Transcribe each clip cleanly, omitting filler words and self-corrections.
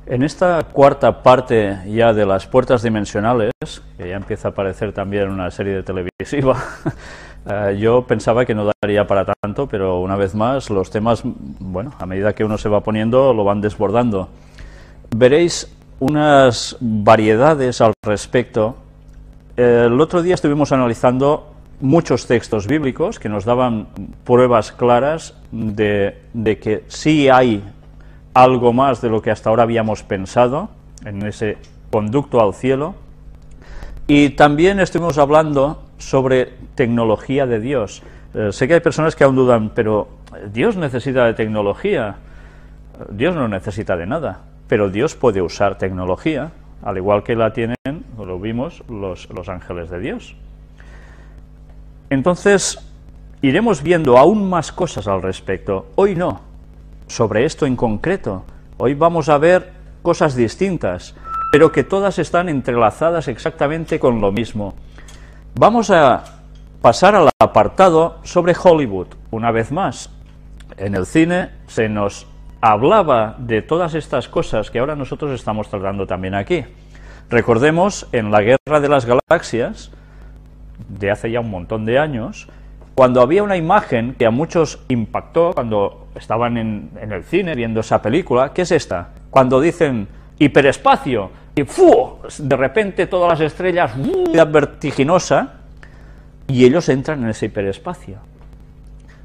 En esta cuarta parte ya de las puertas dimensionales, que ya empieza a aparecer también una serie de televisiva, yo pensaba que no daría para tanto, pero una vez más los temas, bueno, a medida que uno se va poniendo, lo van desbordando. Veréis unas variedades al respecto. El otro día estuvimos analizando muchos textos bíblicos que nos daban pruebas claras de que sí hay algo más de lo que hasta ahora habíamos pensado en ese conducto al cielo. Y también estuvimos hablando sobre tecnología de Dios. Sé que hay personas que aún dudan, pero ¿Dios necesita de tecnología? Dios no necesita de nada, pero Dios puede usar tecnología, al igual que la tienen, lo vimos, los ángeles de Dios. Entonces, iremos viendo aún más cosas al respecto. Hoy no, sobre esto en concreto. Hoy vamos a ver cosas distintas, pero que todas están entrelazadas exactamente con lo mismo. Vamos a pasar al apartado sobre Hollywood. Una vez más, en el cine se nos hablaba de todas estas cosas que ahora nosotros estamos tratando también aquí. Recordemos, en la Guerra de las Galaxias, de hace ya un montón de años, cuando había una imagen que a muchos impactó cuando estaban en el cine viendo esa película. ¿Qué es esta? Cuando dicen hiperespacio y ¡fu! De repente todas las estrellas, vertiginosa, y ellos entran en ese hiperespacio.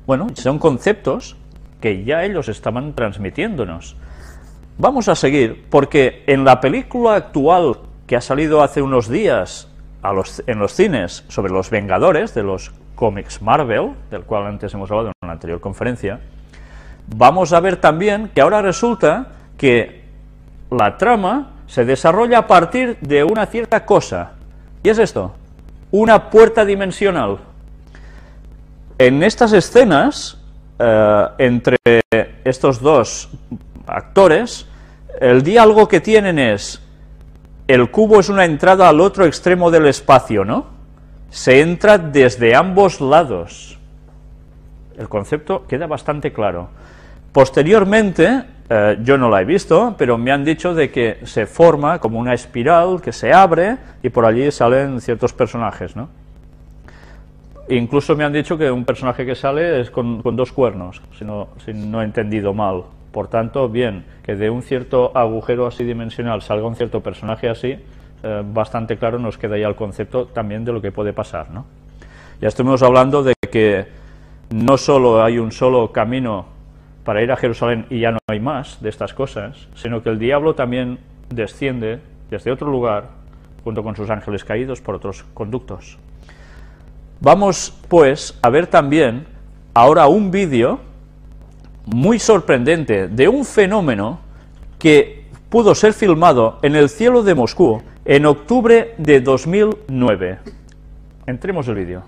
Bueno, son conceptos que ya ellos estaban transmitiéndonos. Vamos a seguir, porque en la película actual que ha salido hace unos días en los cines sobre los Vengadores de los cómics Marvel, del cual antes hemos hablado en una anterior conferencia, vamos a ver también que ahora resulta que la trama se desarrolla a partir de una cierta cosa. ¿Y es esto? Una puerta dimensional. En estas escenas, entre estos dos actores, el diálogo que tienen es: el cubo es una entrada al otro extremo del espacio, ¿no? Se entra desde ambos lados. El concepto queda bastante claro. Posteriormente, yo no la he visto, pero me han dicho de que se forma como una espiral que se abre y por allí salen ciertos personajes, ¿no? Incluso me han dicho que un personaje que sale es con dos cuernos, si no he entendido mal. Por tanto, bien, que de un cierto agujero así dimensional salga un cierto personaje así, bastante claro nos queda ya el concepto también de lo que puede pasar, ¿no? Ya estuvimos hablando de que no solo hay un solo camino para ir a Jerusalén y ya no hay más de estas cosas, sino que el diablo también desciende desde otro lugar, junto con sus ángeles caídos, por otros conductos. Vamos, pues, a ver también ahora un vídeo muy sorprendente de un fenómeno que pudo ser filmado en el cielo de Moscú en octubre de 2009. Entremos el vídeo.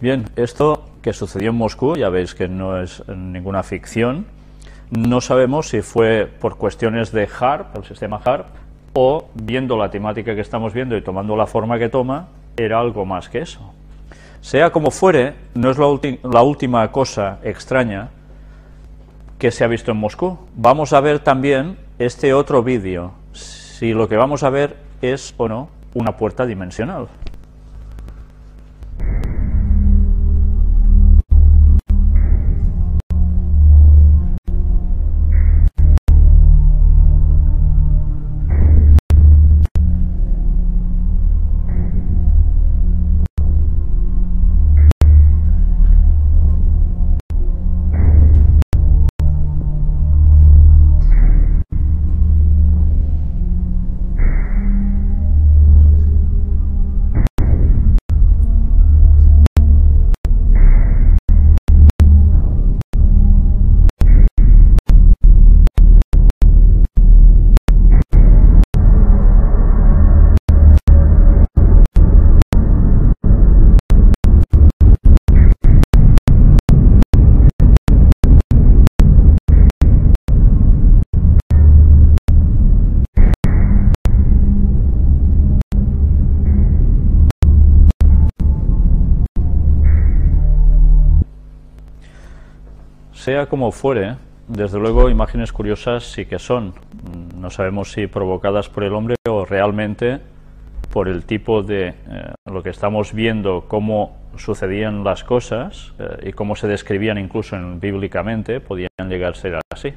Bien, esto que sucedió en Moscú, ya veis que no es ninguna ficción. No sabemos si fue por cuestiones de HAARP, el sistema HAARP, o viendo la temática que estamos viendo y tomando la forma que toma, era algo más que eso. Sea como fuere, no es la última cosa extraña que se ha visto en Moscú. Vamos a ver también este otro vídeo, si lo que vamos a ver es o no una puerta dimensional. Sea como fuere, desde luego imágenes curiosas sí que son. No sabemos si provocadas por el hombre o realmente por el tipo de lo que estamos viendo, cómo sucedían las cosas y cómo se describían incluso bíblicamente, podían llegar a ser así.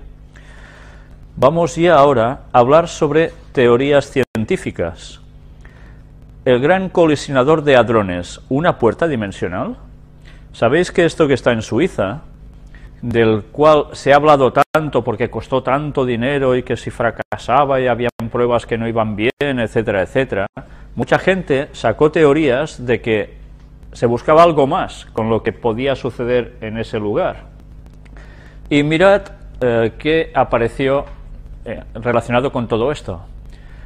Vamos ya ahora a hablar sobre teorías científicas. El gran colisionador de hadrones, ¿una puerta dimensional? ¿Sabéis que esto que está en Suiza, del cual se ha hablado tanto porque costó tanto dinero y que si fracasaba y habían pruebas que no iban bien, etcétera, etcétera, mucha gente sacó teorías de que se buscaba algo más con lo que podía suceder en ese lugar? Y mirad qué apareció relacionado con todo esto.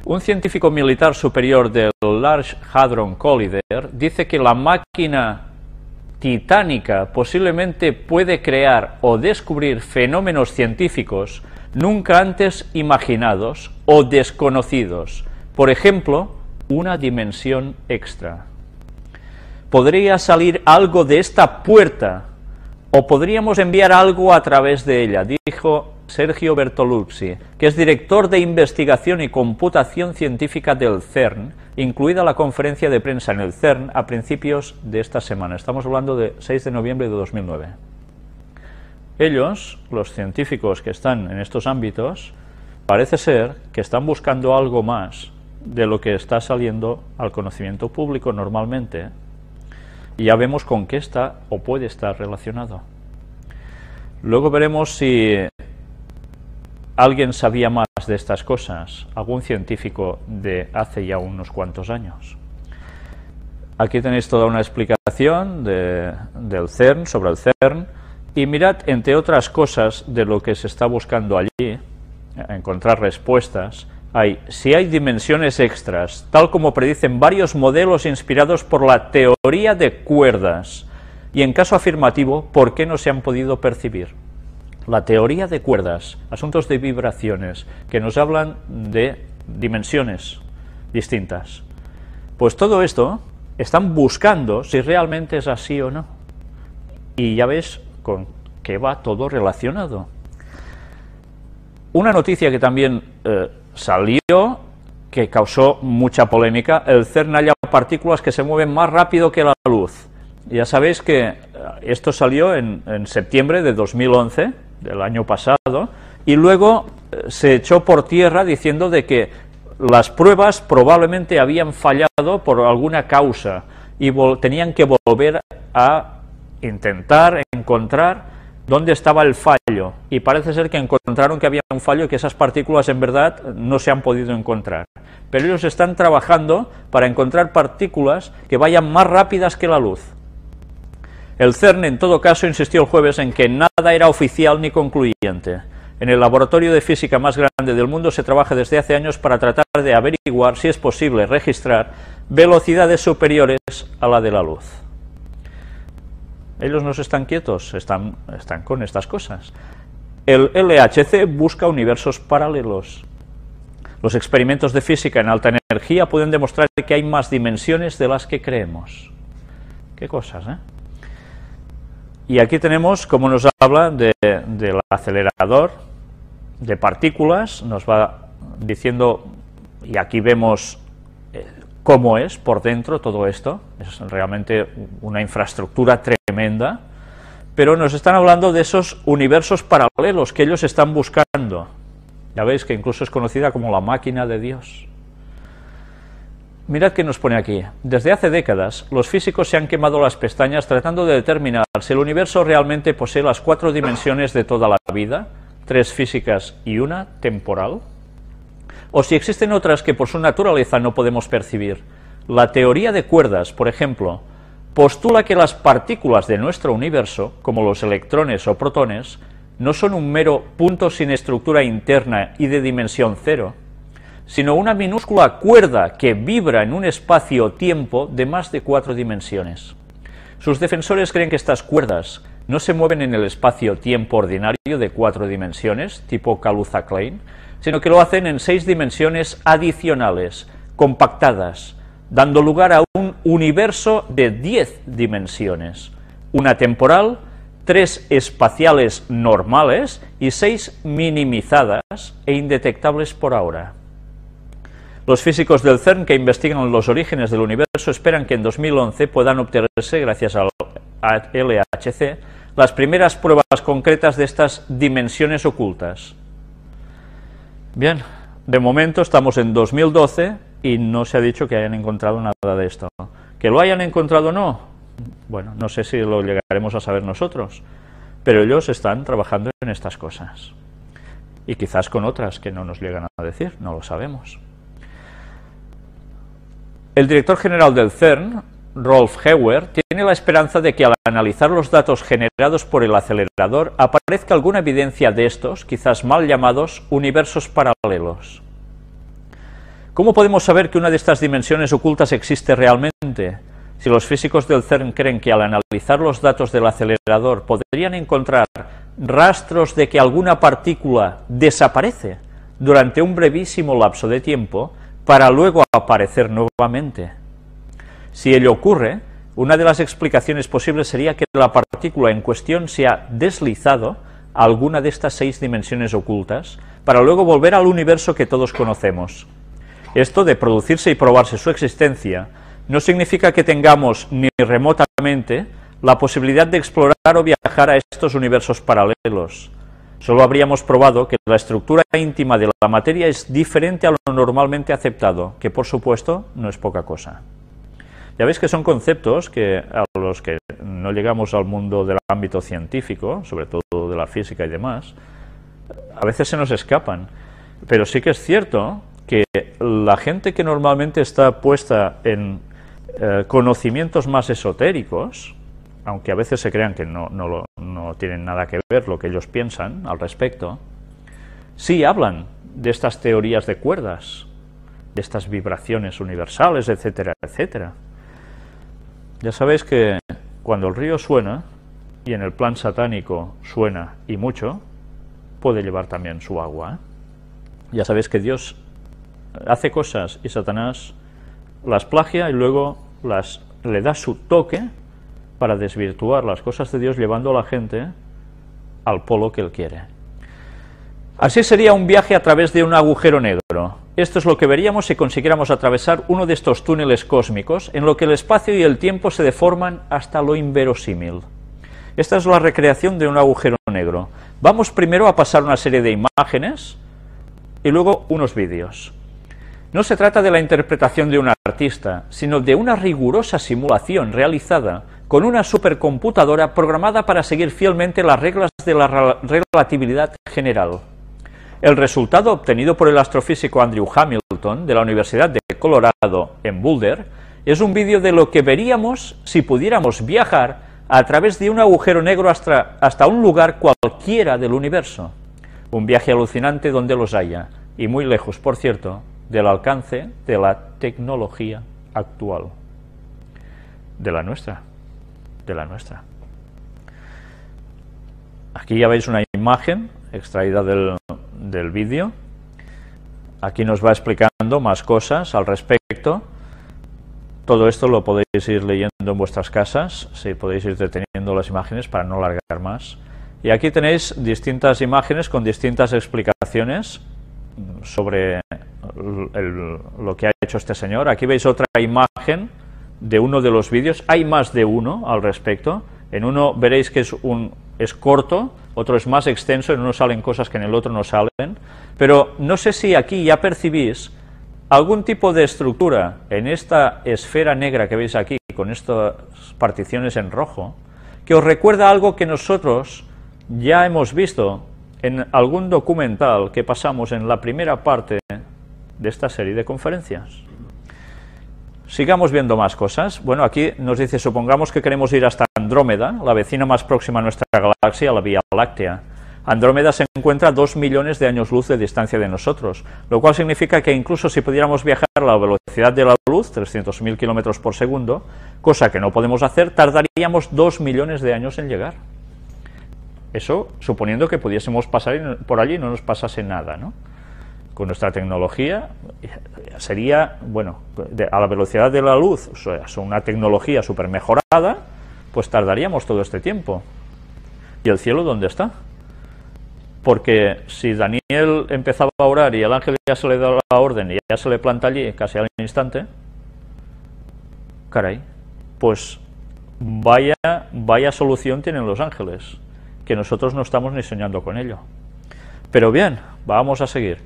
Un científico militar superior del Large Hadron Collider dice que la máquina titánica posiblemente puede crear o descubrir fenómenos científicos nunca antes imaginados o desconocidos. Por ejemplo, una dimensión extra. Podría salir algo de esta puerta o podríamos enviar algo a través de ella, dijo Sergio Bertoluzzi, que es director de investigación y computación científica del CERN, incluida la conferencia de prensa en el CERN a principios de esta semana. Estamos hablando de 6 de noviembre de 2009. Ellos, los científicos que están en estos ámbitos, parece ser que están buscando algo más de lo que está saliendo al conocimiento público normalmente. Y ya vemos con qué está o puede estar relacionado. Luego veremos si alguien sabía más de estas cosas, algún científico de hace ya unos cuantos años. Aquí tenéis toda una explicación del CERN, sobre el CERN, y mirad, entre otras cosas, de lo que se está buscando allí, encontrar respuestas. Si hay dimensiones extras, tal como predicen varios modelos inspirados por la teoría de cuerdas, y en caso afirmativo, ¿por qué no se han podido percibir? La teoría de cuerdas, asuntos de vibraciones, que nos hablan de dimensiones distintas. Pues todo esto están buscando si realmente es así o no. Y ya ves con qué va todo relacionado. Una noticia que también salió, que causó mucha polémica: el CERN halla partículas que se mueven más rápido que la luz. Ya sabéis que esto salió en septiembre de 2011, del año pasado, y luego se echó por tierra diciendo de que las pruebas probablemente habían fallado por alguna causa y tenían que volver a intentar encontrar dónde estaba el fallo, y parece ser que encontraron que había un fallo y que esas partículas en verdad no se han podido encontrar. Pero ellos están trabajando para encontrar partículas que vayan más rápidas que la luz. El CERN, en todo caso, insistió el jueves en que nada era oficial ni concluyente. En el laboratorio de física más grande del mundo se trabaja desde hace años para tratar de averiguar si es posible registrar velocidades superiores a la de la luz. Ellos no están quietos, están con estas cosas. El LHC busca universos paralelos. Los experimentos de física en alta energía pueden demostrar que hay más dimensiones de las que creemos. Qué cosas, ¿eh? Y aquí tenemos cómo nos habla del acelerador de partículas, nos va diciendo, y aquí vemos cómo es por dentro todo esto, es realmente una infraestructura tremenda, pero nos están hablando de esos universos paralelos que ellos están buscando. Ya veis que incluso es conocida como la máquina de Dios. Mirad qué nos pone aquí. Desde hace décadas, los físicos se han quemado las pestañas tratando de determinar si el universo realmente posee las 4 dimensiones de toda la vida, 3 físicas y una temporal, o si existen otras que por su naturaleza no podemos percibir. La teoría de cuerdas, por ejemplo, postula que las partículas de nuestro universo, como los electrones o protones, no son un mero punto sin estructura interna y de dimensión cero, sino una minúscula cuerda que vibra en un espacio-tiempo de más de 4 dimensiones. Sus defensores creen que estas cuerdas no se mueven en el espacio-tiempo ordinario de 4 dimensiones, tipo Kaluza-Klein, sino que lo hacen en 6 dimensiones adicionales, compactadas, dando lugar a un universo de 10 dimensiones, una temporal 3 espaciales normales y 6 minimizadas e indetectables por ahora. Los físicos del CERN que investigan los orígenes del universo esperan que en 2011 puedan obtenerse, gracias al LHC, las primeras pruebas concretas de estas dimensiones ocultas. Bien, de momento estamos en 2012 y no se ha dicho que hayan encontrado nada de esto. ¿Que lo hayan encontrado o no? Bueno, no sé si lo llegaremos a saber nosotros, pero ellos están trabajando en estas cosas. Y quizás con otras que no nos llegan a decir, no lo sabemos. El director general del CERN, Rolf Heuer, tiene la esperanza de que al analizar los datos generados por el acelerador aparezca alguna evidencia de estos, quizás mal llamados, universos paralelos. ¿Cómo podemos saber que una de estas dimensiones ocultas existe realmente? Si los físicos del CERN creen que al analizar los datos del acelerador podrían encontrar rastros de que alguna partícula desaparece durante un brevísimo lapso de tiempo para luego aparecer nuevamente. Si ello ocurre, una de las explicaciones posibles sería que la partícula en cuestión se ha deslizado a alguna de estas 6 dimensiones ocultas para luego volver al universo que todos conocemos. Esto de producirse y probarse su existencia no significa que tengamos ni remotamente la posibilidad de explorar o viajar a estos universos paralelos. Solo habríamos probado que la estructura íntima de la materia es diferente a lo normalmente aceptado, que por supuesto no es poca cosa. Ya veis que son conceptos que a los que no llegamos al mundo del ámbito científico, sobre todo de la física y demás, a veces se nos escapan. Pero sí que es cierto que la gente que normalmente está puesta en conocimientos más esotéricos, aunque a veces se crean que no tienen nada que ver lo que ellos piensan al respecto, sí hablan de estas teorías de cuerdas, de estas vibraciones universales, etcétera, etcétera. Ya sabéis que cuando el río suena, y en el plan satánico suena y mucho, puede llevar también su agua, ¿eh? Ya sabéis que Dios hace cosas y Satanás las plagia y luego le da su toque para desvirtuar las cosas de Dios, llevando a la gente al polo que Él quiere. Así sería un viaje a través de un agujero negro. Esto es lo que veríamos si consiguiéramos atravesar uno de estos túneles cósmicos, en lo que el espacio y el tiempo se deforman hasta lo inverosímil. Esta es la recreación de un agujero negro. Vamos primero a pasar una serie de imágenes y luego unos vídeos. No se trata de la interpretación de un artista, sino de una rigurosa simulación realizada con una supercomputadora programada para seguir fielmente las reglas de la relatividad general. El resultado obtenido por el astrofísico Andrew Hamilton de la Universidad de Colorado en Boulder es un vídeo de lo que veríamos si pudiéramos viajar a través de un agujero negro hasta un lugar cualquiera del universo. Un viaje alucinante donde los haya, y muy lejos, por cierto, del alcance de la tecnología actual. De la nuestra. Aquí ya veis una imagen extraída del vídeo. Aquí nos va explicando más cosas al respecto. Todo esto lo podéis ir leyendo en vuestras casas, si podéis ir deteniendo las imágenes para no alargar más. Y aquí tenéis distintas imágenes con distintas explicaciones sobre lo que ha hecho este señor. Aquí veis otra imagen de uno de los vídeos. Hay más de uno al respecto. En uno veréis que es corto, otro es más extenso, en uno salen cosas que en el otro no salen. Pero no sé si aquí ya percibís algún tipo de estructura en esta esfera negra que veis aquí, con estas particiones en rojo, que os recuerda algo que nosotros ya hemos visto en algún documental que pasamos en la primera parte de esta serie de conferencias. Sigamos viendo más cosas. Bueno, aquí nos dice, supongamos que queremos ir hasta Andrómeda, la vecina más próxima a nuestra galaxia, la Vía Láctea. Andrómeda se encuentra a 2 millones de años luz de distancia de nosotros, lo cual significa que incluso si pudiéramos viajar a la velocidad de la luz, 300.000 kilómetros por segundo, cosa que no podemos hacer, tardaríamos 2 millones de años en llegar. Eso suponiendo que pudiésemos pasar por allí y no nos pasase nada, ¿no? Con nuestra tecnología sería, bueno, a la velocidad de la luz, o sea, una tecnología súper mejorada, pues tardaríamos todo este tiempo. ¿Y el cielo dónde está? Porque si Daniel empezaba a orar y el ángel ya se le da la orden y ya se le planta allí casi al instante, caray, pues vaya solución tienen los ángeles, que nosotros no estamos ni soñando con ello. Pero bien, vamos a seguir.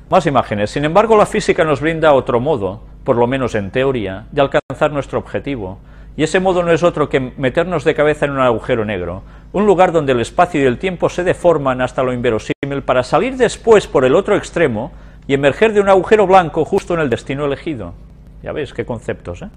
Más imágenes. Sin embargo, la física nos brinda otro modo, por lo menos en teoría, de alcanzar nuestro objetivo. Y ese modo no es otro que meternos de cabeza en un agujero negro, un lugar donde el espacio y el tiempo se deforman hasta lo inverosímil para salir después por el otro extremo y emerger de un agujero blanco justo en el destino elegido. Ya veis qué conceptos, ¿eh?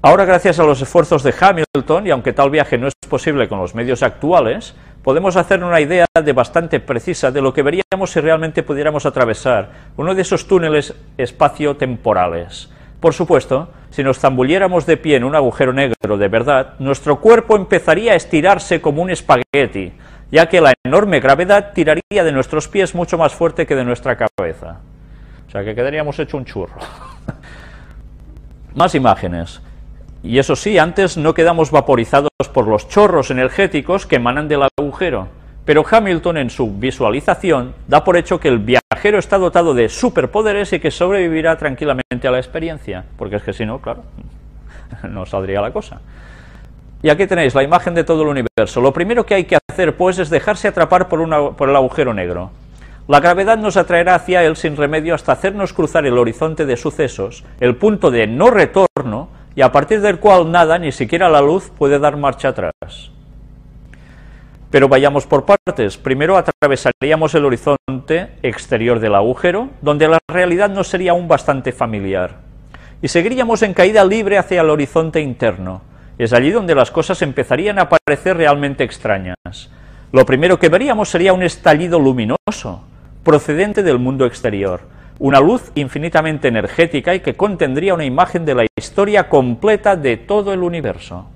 Ahora, gracias a los esfuerzos de Hamilton, y aunque tal viaje no es posible con los medios actuales, podemos hacer una idea bastante precisa de lo que veríamos si realmente pudiéramos atravesar uno de esos túneles espacio-temporales. Por supuesto, si nos zambulliéramos de pie en un agujero negro de verdad, nuestro cuerpo empezaría a estirarse como un espagueti, ya que la enorme gravedad tiraría de nuestros pies mucho más fuerte que de nuestra cabeza. O sea que quedaríamos hecho un churro. Más imágenes. Y eso sí, antes no quedamos vaporizados por los chorros energéticos que emanan del agujero, pero Hamilton en su visualización da por hecho que el viajero está dotado de superpoderes y que sobrevivirá tranquilamente a la experiencia, porque es que si no, claro, no saldría la cosa. Y aquí tenéis la imagen de todo el universo. Lo primero que hay que hacer, pues, es dejarse atrapar por el agujero negro. La gravedad nos atraerá hacia él sin remedio hasta hacernos cruzar el horizonte de sucesos, el punto de no retorno, y a partir del cual nada, ni siquiera la luz, puede dar marcha atrás. Pero vayamos por partes. Primero atravesaríamos el horizonte exterior del agujero, donde la realidad nos sería aún bastante familiar. Y seguiríamos en caída libre hacia el horizonte interno. Es allí donde las cosas empezarían a parecer realmente extrañas. Lo primero que veríamos sería un estallido luminoso, procedente del mundo exterior. Una luz infinitamente energética y que contendría una imagen de la historia completa de todo el universo.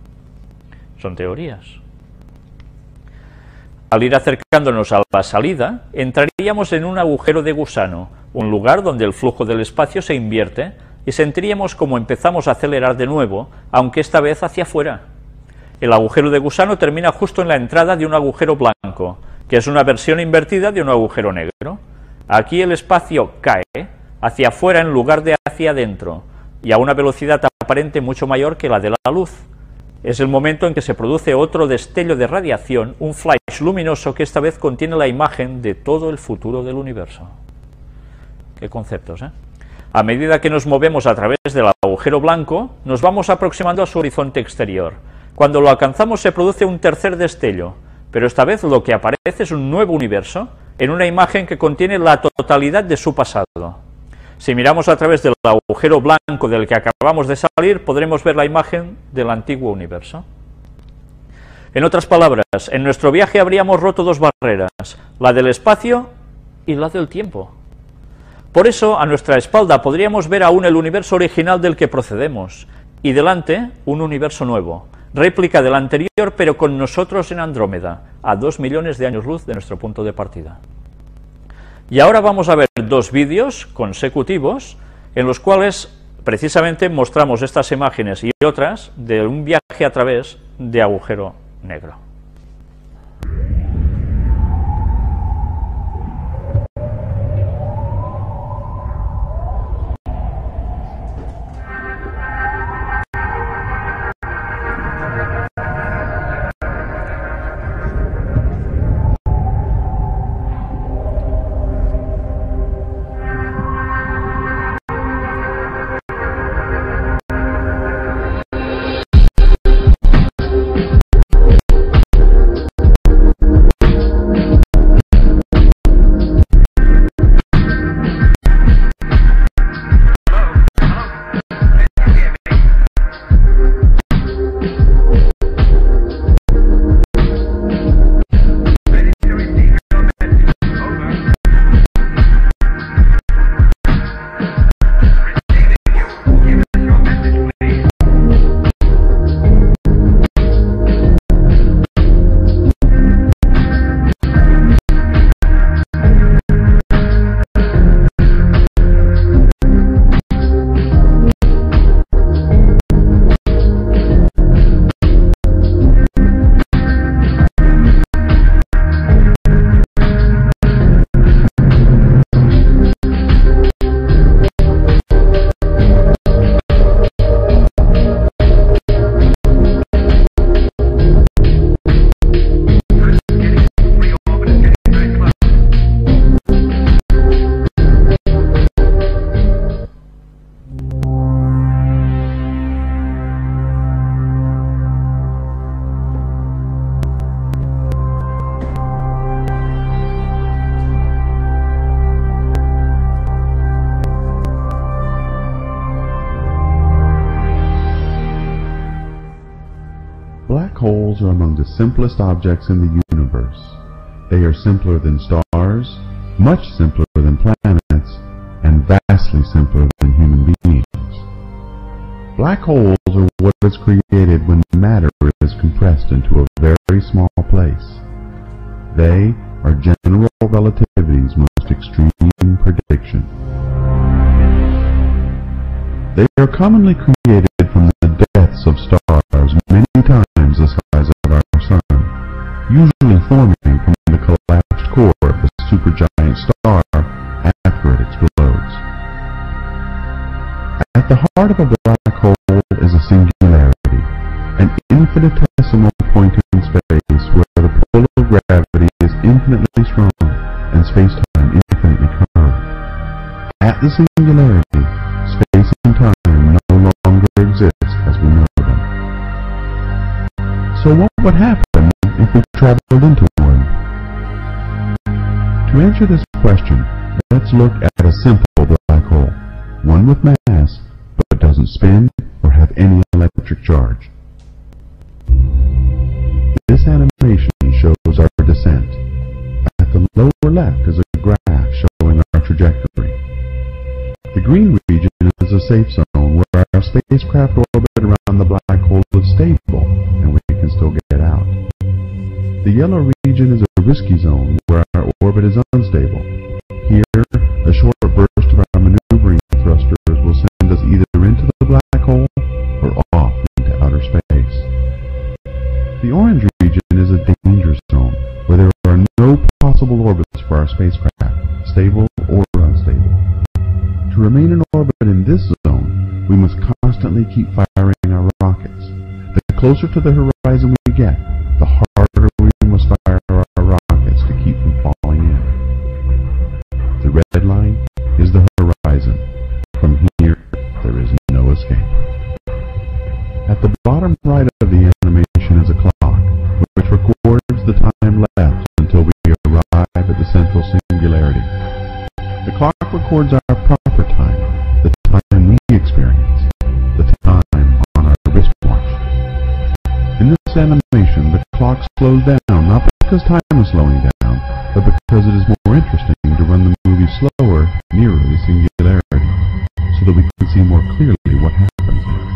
Son teorías. Al ir acercándonos a la salida, entraríamos en un agujero de gusano, un lugar donde el flujo del espacio se invierte y sentiríamos como empezamos a acelerar de nuevo, aunque esta vez hacia afuera. El agujero de gusano termina justo en la entrada de un agujero blanco, que es una versión invertida de un agujero negro. Aquí el espacio cae hacia afuera en lugar de hacia adentro, y a una velocidad aparente mucho mayor que la de la luz. Es el momento en que se produce otro destello de radiación, un flash luminoso que esta vez contiene la imagen de todo el futuro del universo. Qué conceptos, ¿eh? A medida que nos movemos a través del agujero blanco, nos vamos aproximando a su horizonte exterior. Cuando lo alcanzamos se produce un tercer destello, pero esta vez lo que aparece es un nuevo universo, en una imagen que contiene la totalidad de su pasado. Si miramos a través del agujero blanco del que acabamos de salir, podremos ver la imagen del antiguo universo. En otras palabras, en nuestro viaje habríamos roto dos barreras, la del espacio y la del tiempo. Por eso, a nuestra espalda podríamos ver aún el universo original del que procedemos, y delante un universo nuevo, réplica del anterior, pero con nosotros en Andrómeda, a 2 millones de años luz de nuestro punto de partida. Y ahora vamos a ver dos vídeos consecutivos en los cuales precisamente mostramos estas imágenes y otras de un viaje a través de agujero negro. holes are among the simplest objects in the universe. They are simpler than stars, much simpler than planets, and vastly simpler than human beings. Black holes are what is created when matter is compressed into a very small place. They are general relativity's most extreme prediction. They are commonly created from the deaths of stars many times the size of our Sun, usually forming from the collapsed core of the supergiant star after it explodes. At the heart of a black hole is a singularity, an infinitesimal point in space where the pull of gravity is infinitely strong and space-time infinitely curved. At the singularity, space and time no longer exist as we know them. So what would happen if we traveled into one? To answer this question, let's look at a simple black hole, one with mass, but doesn't spin or have any electric charge. This animation shows our descent. At the lower left is a graph showing our trajectory. The green region is a safe zone where our spacecraft orbit around the black hole is stable and we can still get out. The yellow region is a risky zone where our orbit is unstable. Here, a short burst of our maneuvering thrusters will send us either into the black hole or off into outer space. The orange region is a danger zone where there are no possible orbits for our spacecraft, stable or unstable. To remain in orbit in this zone, we must constantly keep firing our rockets. The closer to the horizon we get, the harder we must fire our rockets to keep from falling in. The red line is the horizon. From here, there is no escape. At the bottom right of the animation is a clock, which records the time left until we arrive at the central singularity. The clock records our proper time, the time we experience, the time on our wristwatch. In this animation, the clock slows down, not because time is slowing down, but because it is more interesting to run the movie slower nearer the singularity, so that we can see more clearly what happens there.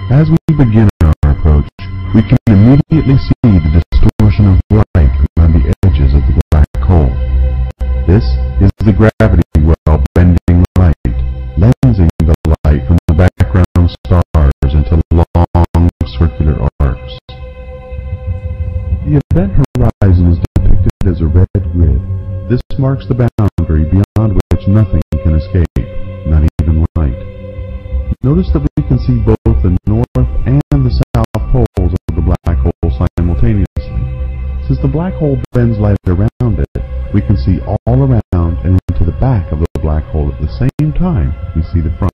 As we begin our approach, we can immediately see the distortion of light around the edges of the black hole. This is the gravity well bending light, lensing the light from the background stars into long circular arcs. The event horizon is depicted as a red grid. This marks the boundary beyond which nothing can escape, not even light. Notice that we can see both the north and the south poles of the black hole simultaneously. Since the black hole bends light around it, we can see all around and into the back of the black hole at the same time we see the front.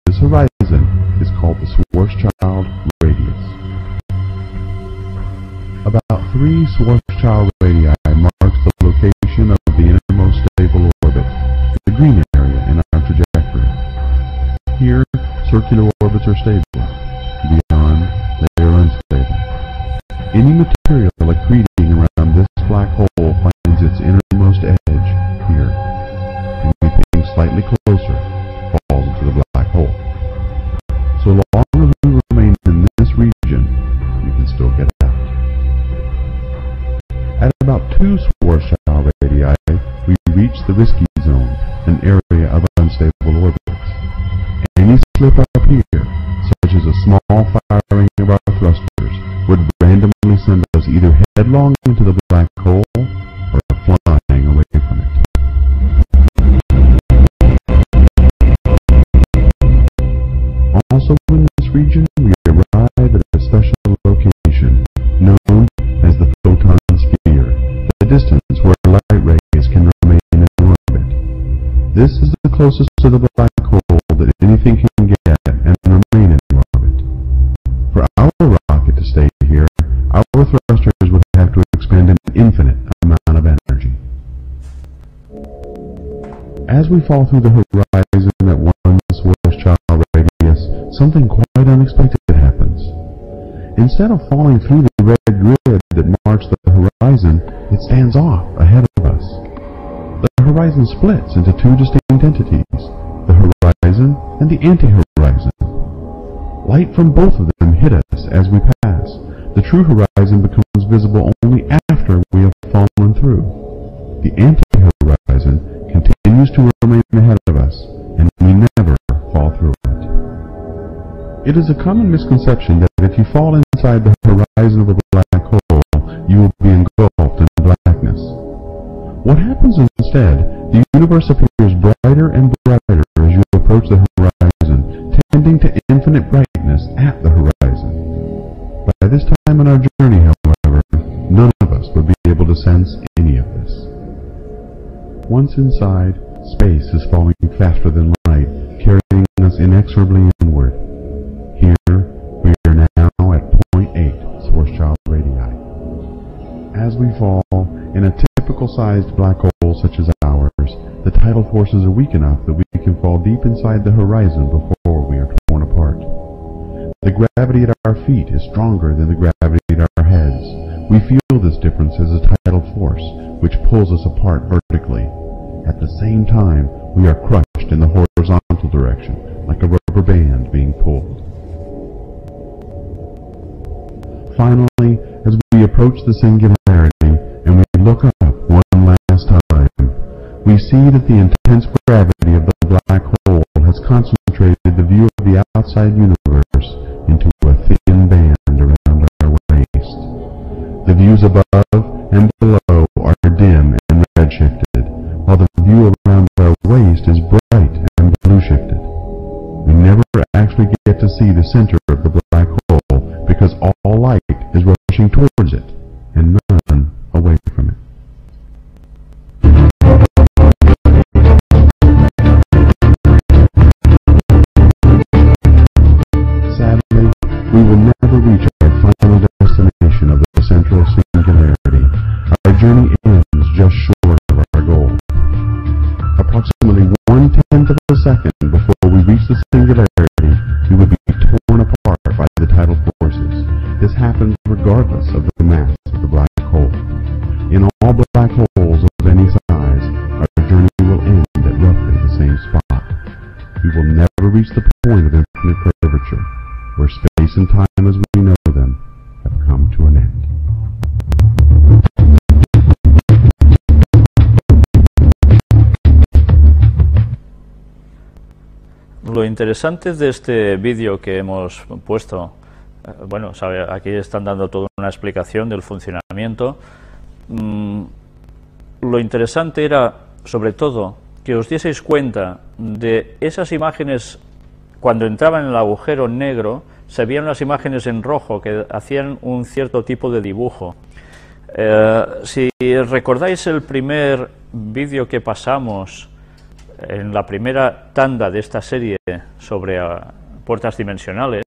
This horizon is called the Schwarzschild radius. About 3 Schwarzschild radii marks the location of the innermost stable orbit, the green area in our trajectory. Here, circular orbits are stable. Beyond, they are unstable. Any material accreting around this black hole finds its innermost edge here. Anything slightly closer falls into the black hole. So long as we remain in this region, you can still get out. At about 2 Schwarzschild radii, we reach the risky zone, an area of unstable orbits. Any slip up here, such as a small firing of our thrusters, would randomly send us either headlong into the black hole or flying away from it. Also in this region, we arrive at a special location known as the photon sphere, the distance where light rays can remain in orbit. This is the closest to the black hole that anything can get and remain in orbit. For our rocket to stay here, our thrusters would have to expend an infinite amount of energy. As we fall through the horizon at 1 Schwarzschild radius, something quite unexpected happens. instead of falling through the red grid that marks the horizon, it stands off ahead of us. The horizon splits into two distinct entities, the horizon and the anti-horizon. Light from both of them hit us as we pass. The true horizon becomes visible only after we have fallen through. The anti-horizon continues to remain ahead of us, and we never fall through it. It is a common misconception that if you fall inside the horizon of a black hole, you will be engulfed in blackness. What happens instead, the universe appears brighter and brighter as you approach the horizon, tending to infinite brightness at the horizon. By this time in our journey, however, none of us would be able to sense any of this. Once inside, space is falling faster than light, carrying us inexorably inward. Here, we are now at point 8, Schwarzschild radii. As we fall, in a typical-sized black hole such as ours, the tidal forces are weak enough that we can fall deep inside the horizon before we are torn apart. The gravity at our feet is stronger than the gravity at our heads. We feel this difference as a tidal force, which pulls us apart vertically. At the same time, we are crushed in the horizontal direction, like a rubber band being pulled. Finally, as we approach the singularity, and we look up one last time, we see that the intense gravity of the black hole has concentrated the view of the outside universe into a thin band around our waist. The views above and below are dim and red-shifted, while the view around our waist is bright and blue-shifted. We never actually get to see the center of the black hole because all light is rushing towards it and none away from it. Sadly, we will never reach our final destination of the central singularity. Our journey ends just short of our goal. Approximately 1/10 of a second before we reach the singularity, we would be torn apart by the tidal forces. This happens regardless of the mass of the black hole. In all black holes of any size, our journey will end at roughly the same spot. We will never reach the point of infinite curvature, where space and time as we know them have come to an end. Lo interesante de este vídeo que hemos puesto, bueno, aquí están dando toda una explicación del funcionamiento. Lo interesante era, sobre todo, que os dieseis cuenta de esas imágenes. Cuando entraban en el agujero negro, se veían las imágenes en rojo que hacían un cierto tipo de dibujo. Si recordáis el primer vídeo que pasamos en la primera tanda de esta serie sobre puertas dimensionales,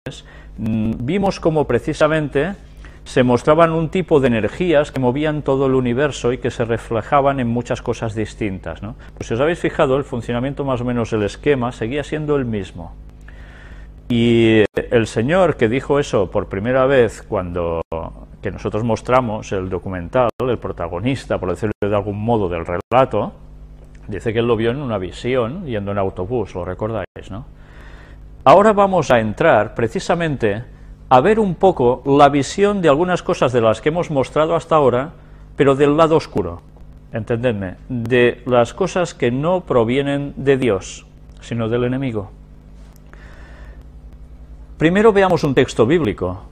vimos como precisamente se mostraban un tipo de energías que movían todo el universo y que se reflejaban en muchas cosas distintas, ¿no? Pues si os habéis fijado, el funcionamiento más o menos, el esquema, seguía siendo el mismo. Y el señor que dijo eso por primera vez cuando que nosotros mostramos el documental, el protagonista, por decirlo de algún modo, del relato, dice que él lo vio en una visión yendo en autobús, lo recordáis, ¿no? Ahora vamos a entrar precisamente a ver un poco la visión de algunas cosas de las que hemos mostrado hasta ahora, pero del lado oscuro, entendedme, de las cosas que no provienen de Dios, sino del enemigo. Primero veamos un texto bíblico,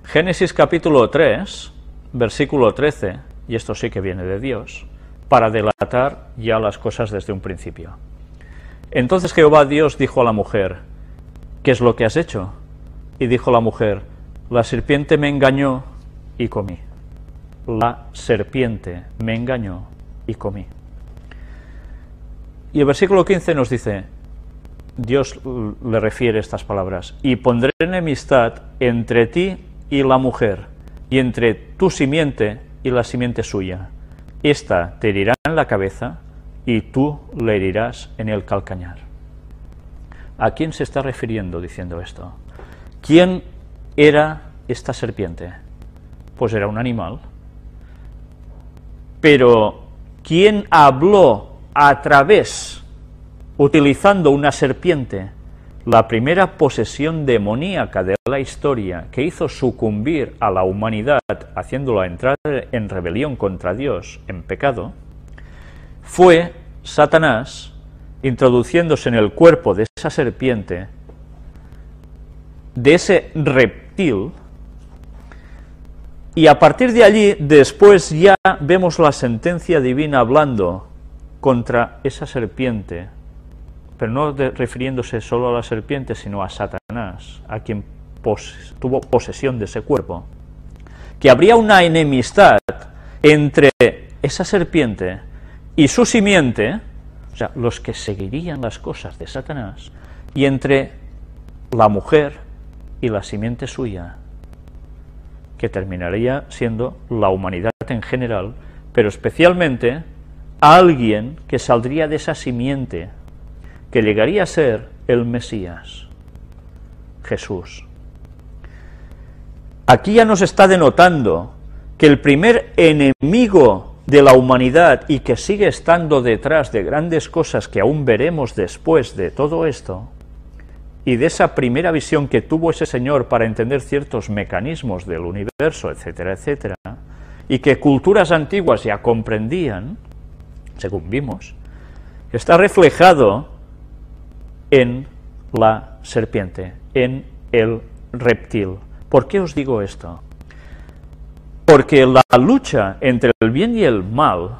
Génesis capítulo 3, versículo 13, y esto sí que viene de Dios, para delatar ya las cosas desde un principio. Entonces Jehová Dios dijo a la mujer, ¿qué es lo que has hecho? Y dijo la mujer, la serpiente me engañó y comí. La serpiente me engañó y comí. Y el versículo 15 nos dice, Dios le refiere estas palabras, y pondré enemistad entre ti y la mujer, y entre tu simiente y la simiente suya. Esta te herirá en la cabeza, y tú le herirás en el calcañar. ¿A quién se está refiriendo diciendo esto? ¿Quién era esta serpiente? Pues era un animal. Pero, ¿quién habló a través, utilizando una serpiente? La primera posesión demoníaca de la historia que hizo sucumbir a la humanidad, haciéndola entrar en rebelión contra Dios, en pecado, fue Satanás introduciéndose en el cuerpo de esa serpiente, de ese reptil, y a partir de allí, después ya vemos la sentencia divina hablando contra esa serpiente, pero no refiriéndose solo a la serpiente, sino a Satanás, a quien tuvo posesión de ese cuerpo, que habría una enemistad entre esa serpiente y su simiente, o sea, los que seguirían las cosas de Satanás, y entre la mujer y la simiente suya, que terminaría siendo la humanidad en general, pero especialmente alguien que saldría de esa simiente, que llegaría a ser el Mesías, Jesús. Aquí ya nos está denotando que el primer enemigo de la humanidad y que sigue estando detrás de grandes cosas que aún veremos después de todo esto, y de esa primera visión que tuvo ese señor para entender ciertos mecanismos del universo, etcétera, etcétera, y que culturas antiguas ya comprendían, según vimos, está reflejado en la serpiente, en el reptil. ¿Por qué os digo esto? Porque la lucha entre el bien y el mal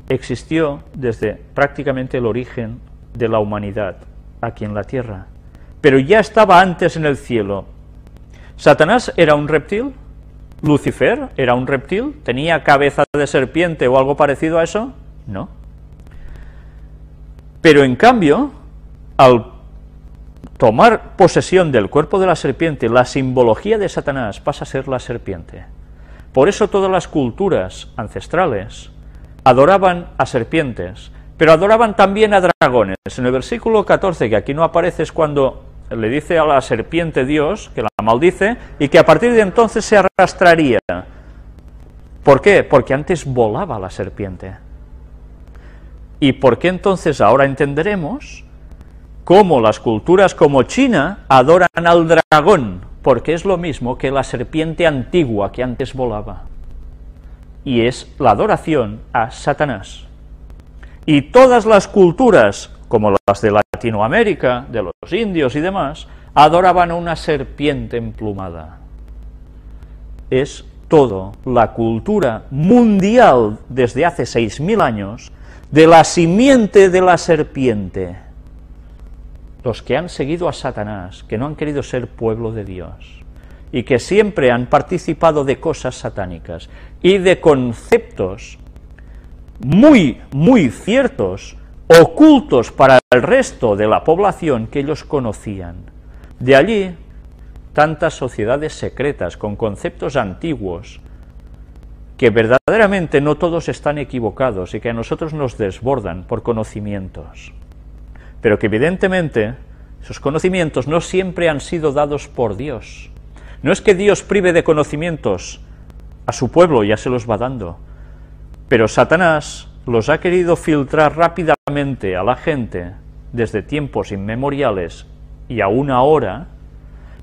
existió desde prácticamente el origen de la humanidad aquí en la tierra, pero ya estaba antes en el cielo. ¿Satanás era un reptil? ¿Lucifer era un reptil? ¿Tenía cabeza de serpiente o algo parecido a eso? No. Pero en cambio, al tomar posesión del cuerpo de la serpiente, la simbología de Satanás pasa a ser la serpiente. Por eso todas las culturas ancestrales adoraban a serpientes, pero adoraban también a dragones. En el versículo 14, que aquí no aparece, es cuando le dice a la serpiente Dios, que la maldice, y que a partir de entonces se arrastraría. ¿Por qué? Porque antes volaba la serpiente. ¿Y por qué entonces ahora entenderemos cómo las culturas como China adoran al dragón? Porque es lo mismo que la serpiente antigua que antes volaba. Y es la adoración a Satanás. Y todas las culturas, como las de Latinoamérica, de los indios y demás, adoraban a una serpiente emplumada. Es todo la cultura mundial desde hace 6.000 años de la simiente de la serpiente. Los que han seguido a Satanás, que no han querido ser pueblo de Dios, y que siempre han participado de cosas satánicas y de conceptos muy, muy ciertos, ocultos para el resto de la población que ellos conocían. De allí, tantas sociedades secretas con conceptos antiguos, que verdaderamente no todos están equivocados y que a nosotros nos desbordan por conocimientos, pero que evidentemente esos conocimientos no siempre han sido dados por Dios. No es que Dios prive de conocimientos a su pueblo, ya se los va dando, pero Satanás los ha querido filtrar rápidamente a la gente desde tiempos inmemoriales y aún ahora,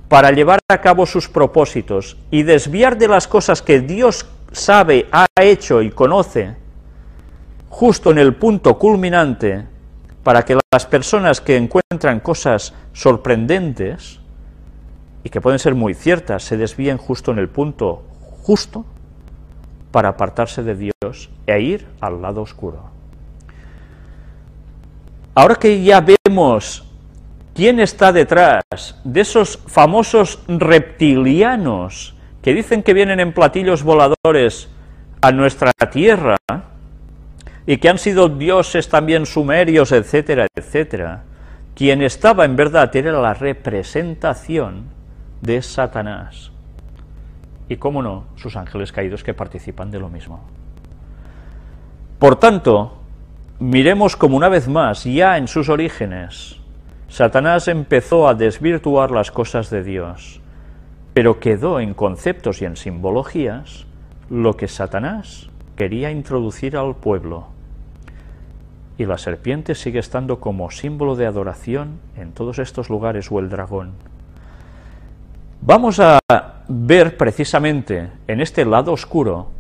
para llevar a cabo sus propósitos y desviar de las cosas que Dios sabe, ha hecho y conoce, justo en el punto culminante, para que las personas que encuentran cosas sorprendentes y que pueden ser muy ciertas, se desvíen justo en el punto justo para apartarse de Dios e ir al lado oscuro. Ahora que ya vemos quién está detrás de esos famosos reptilianos que dicen que vienen en platillos voladores a nuestra tierra y que han sido dioses también sumerios, etcétera, etcétera, quien estaba en verdad era la representación de Satanás. Y cómo no, sus ángeles caídos que participan de lo mismo. Por tanto, miremos como una vez más, ya en sus orígenes, Satanás empezó a desvirtuar las cosas de Dios. pero quedó en conceptos y en simbologías lo que Satanás quería introducir al pueblo. Y la serpiente sigue estando como símbolo de adoración en todos estos lugares, o el dragón. Vamos a ver precisamente en este lado oscuro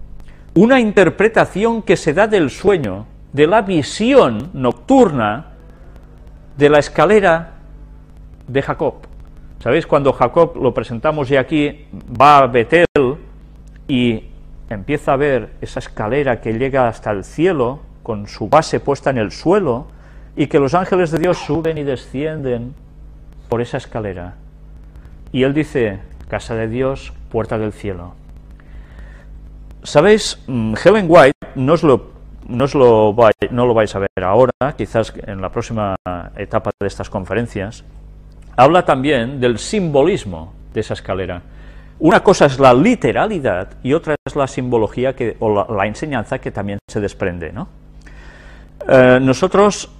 una interpretación que se da del sueño, de la visión nocturna de la escalera de Jacob. ¿Sabéis? Cuando Jacob, lo presentamos ya aquí, va a Betel y empieza a ver esa escalera que llega hasta el cielo, con su base puesta en el suelo, y que los ángeles de Dios suben y descienden por esa escalera. Y él dice, casa de Dios, puerta del cielo. ¿Sabéis? Ellen White, no lo vais a ver ahora, quizás en la próxima etapa de estas conferencias, habla también del simbolismo de esa escalera. Una cosa es la literalidad y otra es la simbología o la enseñanza que también se desprende, ¿no? Nosotros,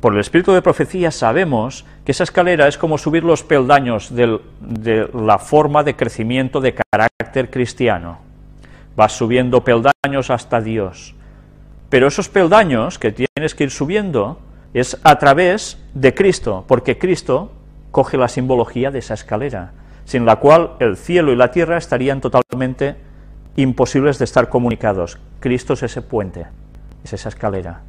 por el espíritu de profecía, sabemos que esa escalera es como subir los peldaños de la forma de crecimiento de carácter cristiano. Vas subiendo peldaños hasta Dios. Pero esos peldaños que tienes que ir subiendo es a través de Cristo, porque Cristo coge la simbología de esa escalera, sin la cual el cielo y la tierra estarían totalmente imposibles de estar comunicados. Cristo es ese puente, es esa escalera.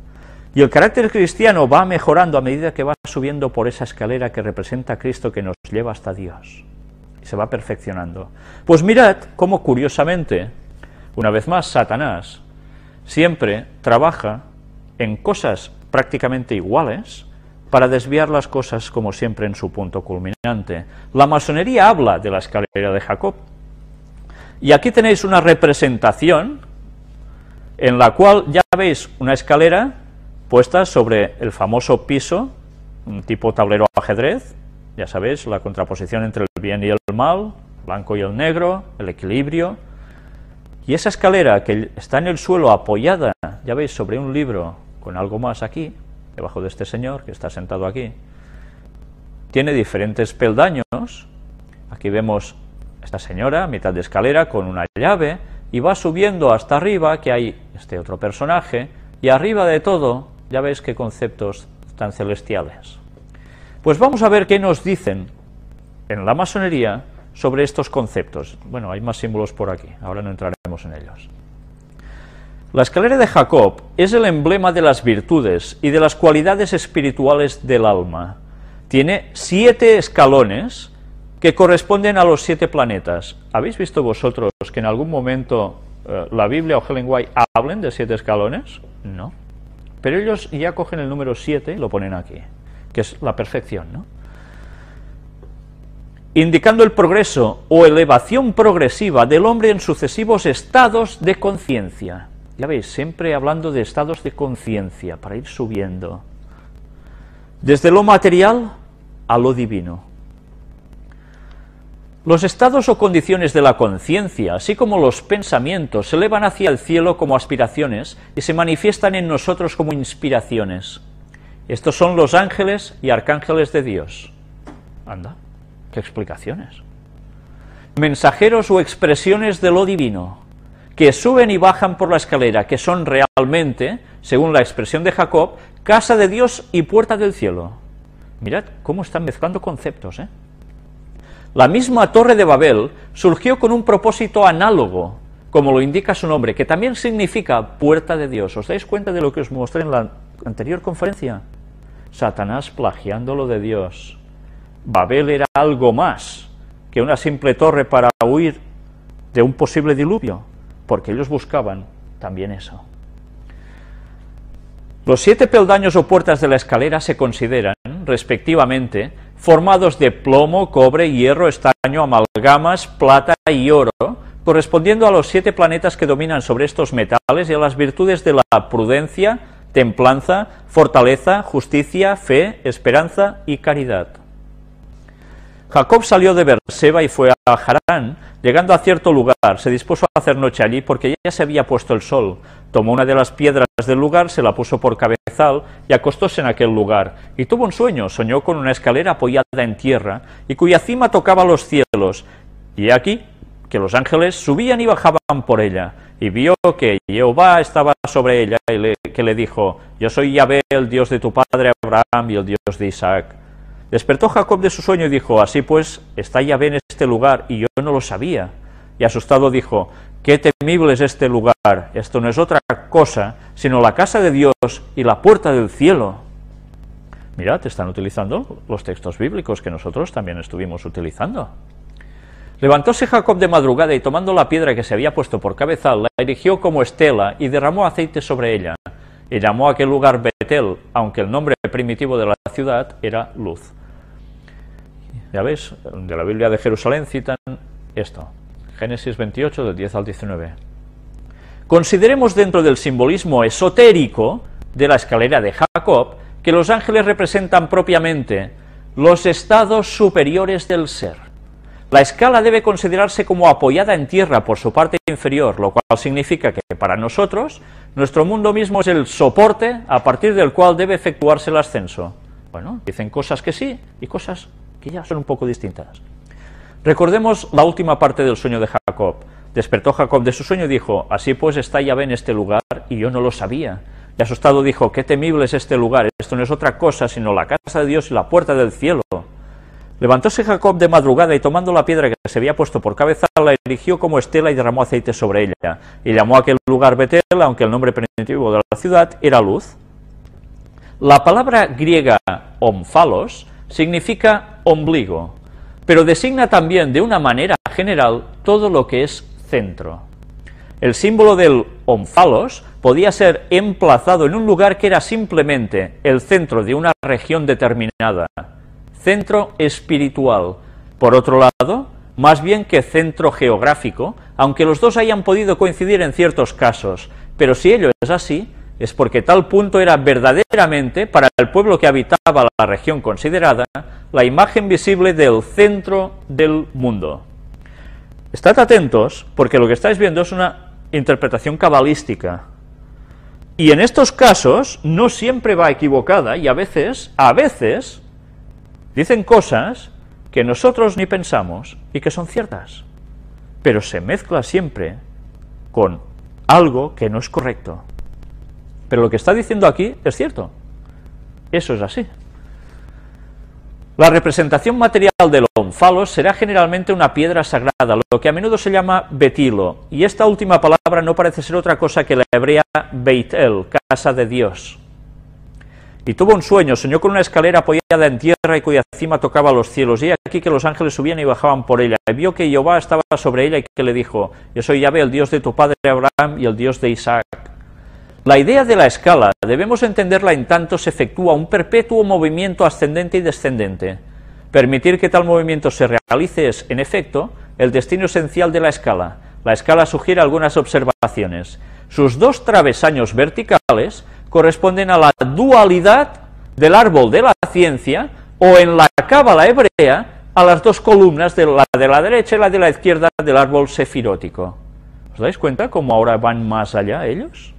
Y el carácter cristiano va mejorando a medida que va subiendo por esa escalera que representa a Cristo, que nos lleva hasta Dios. Y se va perfeccionando. Pues mirad cómo, curiosamente, una vez más, Satanás siempre trabaja en cosas prácticamente iguales para desviar las cosas, como siempre, en su punto culminante. La masonería habla de la escalera de Jacob. Y aquí tenéis una representación en la cual ya veis una escalera puesta sobre el famoso piso, un tipo tablero ajedrez, ya sabéis, la contraposición entre el bien y el mal, blanco y el negro, el equilibrio. Y esa escalera que está en el suelo apoyada, ya veis, sobre un libro con algo más aquí, debajo de este señor que está sentado aquí, tiene diferentes peldaños. Aquí vemos a esta señora a mitad de escalera con una llave y va subiendo hasta arriba, que hay este otro personaje, y arriba de todo ya veis qué conceptos tan celestiales. Pues vamos a ver qué nos dicen en la masonería sobre estos conceptos. Bueno, hay más símbolos por aquí, ahora no entraremos en ellos. La escalera de Jacob es el emblema de las virtudes y de las cualidades espirituales del alma. Tiene 7 escalones que corresponden a los 7 planetas. ¿Habéis visto vosotros que en algún momento la Biblia o Ellen White hablen de 7 escalones? No. Pero ellos ya cogen el número 7 y lo ponen aquí, que es la perfección, ¿no? Indicando el progreso o elevación progresiva del hombre en sucesivos estados de conciencia. Ya veis, siempre hablando de estados de conciencia, para ir subiendo. Desde lo material a lo divino. Los estados o condiciones de la conciencia, así como los pensamientos, se elevan hacia el cielo como aspiraciones y se manifiestan en nosotros como inspiraciones. Estos son los ángeles y arcángeles de Dios. Anda, qué explicaciones. Mensajeros o expresiones de lo divino, que suben y bajan por la escalera, que son realmente, según la expresión de Jacob, casa de Dios y puerta del cielo. Mirad cómo están mezclando conceptos, ¿eh? La misma Torre de Babel surgió con un propósito análogo, como lo indica su nombre, que también significa puerta de Dios. ¿Os dais cuenta de lo que os mostré en la anterior conferencia? Satanás plagiando lo de Dios. Babel era algo más que una simple torre para huir de un posible diluvio, porque ellos buscaban también eso. Los 7 peldaños o puertas de la escalera se consideran, respectivamente, formados de plomo, cobre, hierro, estaño, amalgamas, plata y oro, correspondiendo a los 7 planetas que dominan sobre estos metales y a las virtudes de la prudencia, templanza, fortaleza, justicia, fe, esperanza y caridad. Jacob salió de Beerseba y fue a Harán. Llegando a cierto lugar, se dispuso a hacer noche allí porque ya se había puesto el sol. Tomó una de las piedras del lugar, se la puso por cabezal y acostóse en aquel lugar. Y tuvo un sueño, soñó con una escalera apoyada en tierra y cuya cima tocaba los cielos. Y aquí que los ángeles subían y bajaban por ella, y vio que Jehová estaba sobre ella, y que le dijo: yo soy Yahvé, el Dios de tu padre Abraham y el Dios de Isaac. Despertó Jacob de su sueño y dijo: así pues, está Yahvé en este lugar, y yo no lo sabía. Y asustado dijo: qué temible es este lugar, esto no es otra cosa, sino la casa de Dios y la puerta del cielo. Mirad, están utilizando los textos bíblicos que nosotros también estuvimos utilizando. Levantóse Jacob de madrugada y tomando la piedra que se había puesto por cabezal, la erigió como estela y derramó aceite sobre ella. Y llamó a aquel lugar Betel, aunque el nombre primitivo de la ciudad era Luz. Ya veis, de la Biblia de Jerusalén citan esto, Génesis 28, del 10 al 19. Consideremos dentro del simbolismo esotérico de la escalera de Jacob que los ángeles representan propiamente los estados superiores del ser. La escala debe considerarse como apoyada en tierra por su parte inferior, lo cual significa que para nosotros, nuestro mundo mismo es el soporte a partir del cual debe efectuarse el ascenso. Bueno, dicen cosas que sí y cosas que ya son un poco distintas. Recordemos la última parte del sueño de Jacob. Despertó Jacob de su sueño y dijo: así pues está Yahvé en este lugar, y yo no lo sabía. Y asustado dijo: qué temible es este lugar, esto no es otra cosa sino la casa de Dios y la puerta del cielo. Levantóse Jacob de madrugada y tomando la piedra que se había puesto por cabeza, la erigió como estela y derramó aceite sobre ella. Y llamó a aquel lugar Betel, aunque el nombre primitivo de la ciudad era Luz. La palabra griega omphalos significa ombligo, pero designa también de una manera general todo lo que es centro. El símbolo del omphalos podía ser emplazado en un lugar que era simplemente el centro de una región determinada, centro espiritual. Por otro lado, más bien que centro geográfico, aunque los dos hayan podido coincidir en ciertos casos, pero si ello es así, es porque tal punto era verdaderamente, para el pueblo que habitaba la región considerada, la imagen visible del centro del mundo. Estad atentos, porque lo que estáis viendo es una interpretación cabalística, y en estos casos no siempre va equivocada, y a veces, dicen cosas que nosotros ni pensamos y que son ciertas, pero se mezcla siempre con algo que no es correcto. Pero lo que está diciendo aquí es cierto. Eso es así. La representación material del omphalos será generalmente una piedra sagrada, lo que a menudo se llama betilo, y esta última palabra no parece ser otra cosa que la hebrea Beit-El, casa de Dios. Y tuvo un sueño, soñó con una escalera apoyada en tierra y cuya cima tocaba los cielos, y aquí que los ángeles subían y bajaban por ella, y vio que Jehová estaba sobre ella y que le dijo: yo soy Yahvé, el Dios de tu padre Abraham y el Dios de Isaac. La idea de la escala debemos entenderla en tanto se efectúa un perpetuo movimiento ascendente y descendente. Permitir que tal movimiento se realice es, en efecto, el destino esencial de la escala. La escala sugiere algunas observaciones. Sus dos travesaños verticales corresponden a la dualidad del árbol de la ciencia, o en la cábala hebrea, a las dos columnas, la de la derecha y la de la izquierda, del árbol sefirótico. ¿Os dais cuenta cómo ahora van más allá ellos?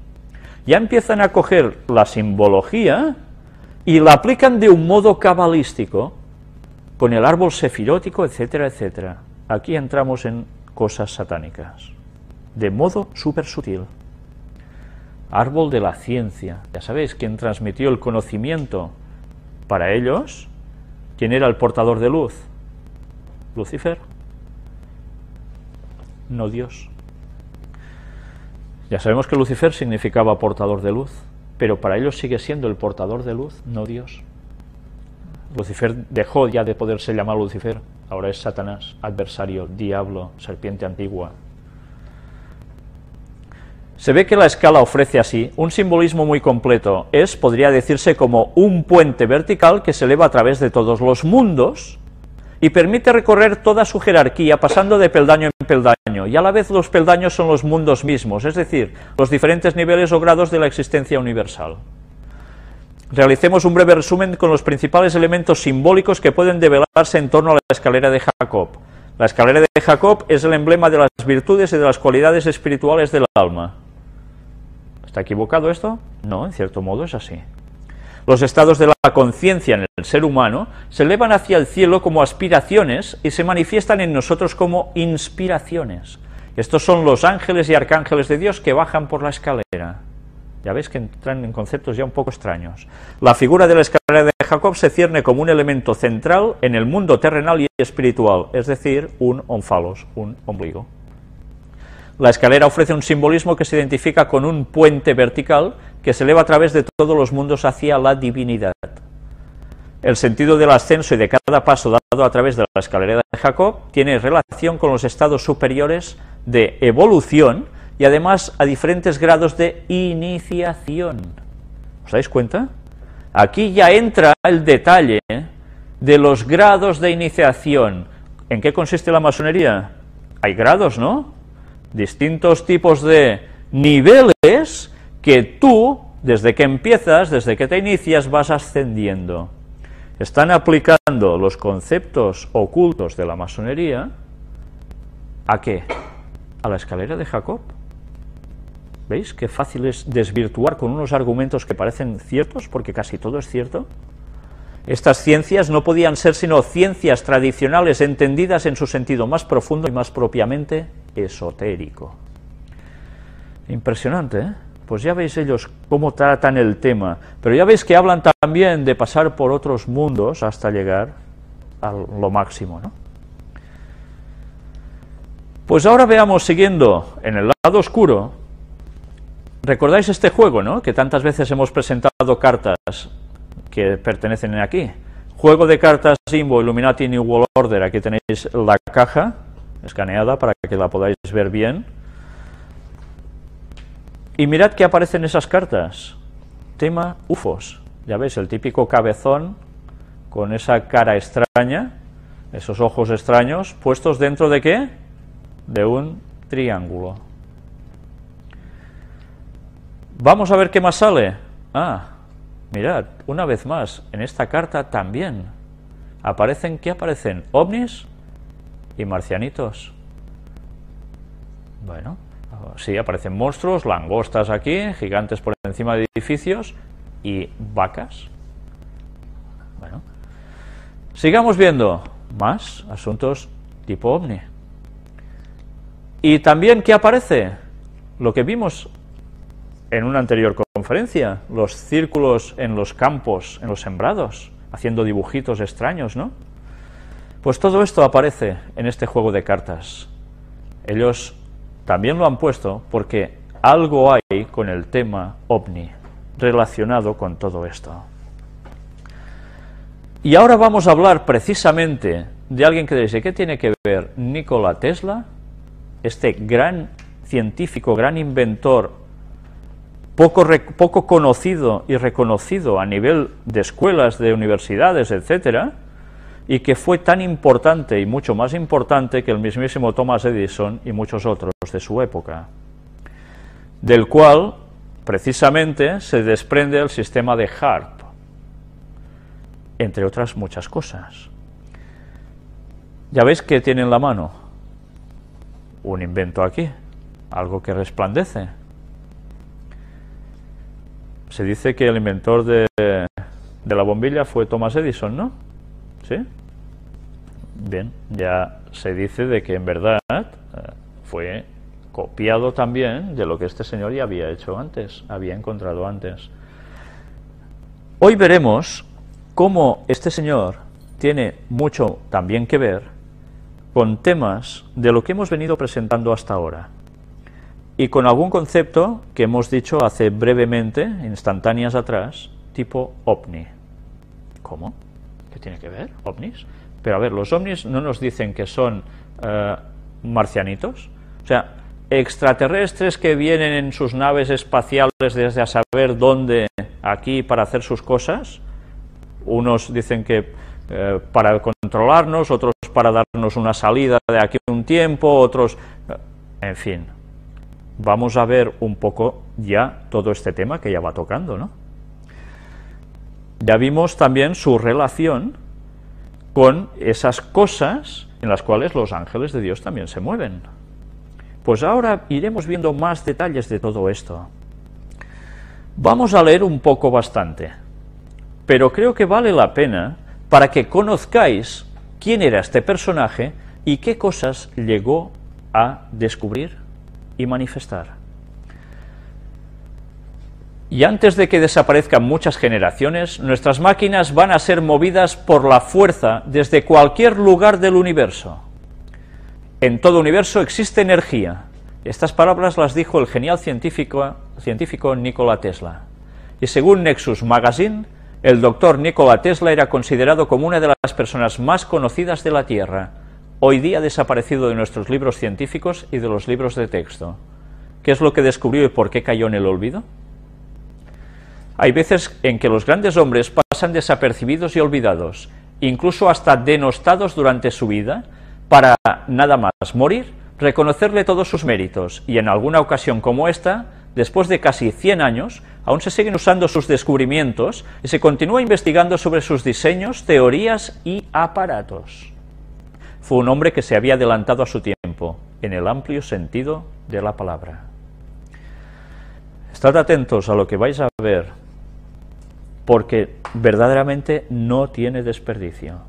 Ya empiezan a coger la simbología y la aplican de un modo cabalístico, con el árbol sefirótico, etcétera, etcétera. Aquí entramos en cosas satánicas, de modo súper sutil. Árbol de la ciencia. Ya sabéis, quien transmitió el conocimiento para ellos, ¿quién era el portador de luz? Lucifer, no Dios. Ya sabemos que Lucifer significaba portador de luz, pero para ellos sigue siendo el portador de luz, no Dios. Lucifer dejó ya de poderse llamar Lucifer, ahora es Satanás, adversario, diablo, serpiente antigua. Se ve que la escala ofrece así un simbolismo muy completo. Podría decirse, como un puente vertical que se eleva a través de todos los mundos y permite recorrer toda su jerarquía pasando de peldaño en peldaño, y a la vez los peldaños son los mundos mismos, es decir, los diferentes niveles o grados de la existencia universal. Realicemos un breve resumen con los principales elementos simbólicos que pueden develarse en torno a la escalera de Jacob. La escalera de Jacob es el emblema de las virtudes y de las cualidades espirituales del alma. ¿Está equivocado esto? No, en cierto modo es así. Los estados de la conciencia en el ser humano se elevan hacia el cielo como aspiraciones y se manifiestan en nosotros como inspiraciones. Estos son los ángeles y arcángeles de Dios que bajan por la escalera. Ya veis que entran en conceptos ya un poco extraños. La figura de la escalera de Jacob se cierne como un elemento central en el mundo terrenal y espiritual, es decir, un ónfalos, un ombligo. La escalera ofrece un simbolismo que se identifica con un puente vertical que se eleva a través de todos los mundos hacia la divinidad. El sentido del ascenso y de cada paso dado a través de la escalera de Jacob tiene relación con los estados superiores de evolución y además a diferentes grados de iniciación. ¿Os dais cuenta? Aquí ya entra el detalle de los grados de iniciación. ¿En qué consiste la masonería? Hay grados, ¿no? Distintos tipos de niveles que tú, desde que empiezas, desde que te inicias, vas ascendiendo. Están aplicando los conceptos ocultos de la masonería, ¿a qué? A la escalera de Jacob. ¿Veis qué fácil es desvirtuar con unos argumentos que parecen ciertos, porque casi todo es cierto? Estas ciencias no podían ser sino ciencias tradicionales entendidas en su sentido más profundo y más propiamente esotérico. Impresionante, ¿eh? Pues ya veis ellos cómo tratan el tema, pero ya veis que hablan también de pasar por otros mundos hasta llegar a lo máximo, ¿no? Pues ahora veamos, siguiendo en el lado oscuro, ¿recordáis este juego, no? Que tantas veces hemos presentado cartas que pertenecen aquí. Juego de cartas Simbo, Illuminati, New World Order. Aquí tenéis la caja escaneada para que la podáis ver bien. Y mirad que aparecen esas cartas. Tema UFOs. Ya veis, el típico cabezón con esa cara extraña, esos ojos extraños, puestos dentro de ¿qué? De un triángulo. Vamos a ver qué más sale. Mirad, una vez más, en esta carta también aparecen, ¿qué aparecen? Ovnis y marcianitos. Bueno, sí, aparecen monstruos, langostas aquí, gigantes por encima de edificios y vacas. Bueno, sigamos viendo más asuntos tipo ovni. Y también, ¿qué aparece? Lo que vimos en una anterior conferencia, los círculos en los campos, en los sembrados, haciendo dibujitos extraños, ¿no? Pues todo esto aparece en este juego de cartas. Ellos también lo han puesto porque algo hay con el tema ovni relacionado con todo esto. Y ahora vamos a hablar precisamente de alguien que dice, ¿qué tiene que ver Nikola Tesla, este gran científico, gran inventor, poco conocido y reconocido a nivel de escuelas, de universidades, etcétera, y que fue tan importante y mucho más importante que el mismísimo Thomas Edison y muchos otros de su época, del cual precisamente se desprende el sistema de HAARP, entre otras muchas cosas. Ya veis que tiene en la mano un invento aquí, algo que resplandece. Se dice que el inventor de la bombilla fue Thomas Edison, ¿no? ¿Sí? Bien, ya se dice de que en verdad fue copiado también de lo que este señor ya había hecho antes, había encontrado antes. Hoy veremos cómo este señor tiene mucho también que ver con temas de lo que hemos venido presentando hasta ahora. Y con algún concepto que hemos dicho hace brevemente, instantáneas atrás, tipo ovni. ¿Cómo? ¿Qué tiene que ver? ¿Ovnis? Pero a ver, los ovnis no nos dicen que son marcianitos. O sea, extraterrestres que vienen en sus naves espaciales desde a saber dónde, aquí, para hacer sus cosas. Unos dicen que para controlarnos, otros para darnos una salida de aquí a un tiempo, otros... en fin. Vamos a ver un poco ya todo este tema que ya va tocando, ¿no? Ya vimos también su relación con esas cosas en las cuales los ángeles de Dios también se mueven. Pues ahora iremos viendo más detalles de todo esto. Vamos a leer un poco bastante. pero creo que vale la pena para que conozcáis quién era este personaje y qué cosas llegó a descubrir y manifestar. Y antes de que desaparezcan muchas generaciones, nuestras máquinas van a ser movidas por la fuerza desde cualquier lugar del universo. En todo universo existe energía. Estas palabras las dijo el genial científico Nikola Tesla. Y según Nexus Magazine, el doctor Nikola Tesla era considerado como una de las personas más conocidas de la Tierra, hoy día desaparecido de nuestros libros científicos y de los libros de texto. ¿Qué es lo que descubrió y por qué cayó en el olvido? Hay veces en que los grandes hombres pasan desapercibidos y olvidados, incluso hasta denostados durante su vida, para nada más morir, reconocerle todos sus méritos, y en alguna ocasión como esta, después de casi 100 años, aún se siguen usando sus descubrimientos y se continúa investigando sobre sus diseños, teorías y aparatos. Fue un hombre que se había adelantado a su tiempo, en el amplio sentido de la palabra. Estad atentos a lo que vais a ver, porque verdaderamente no tiene desperdicio.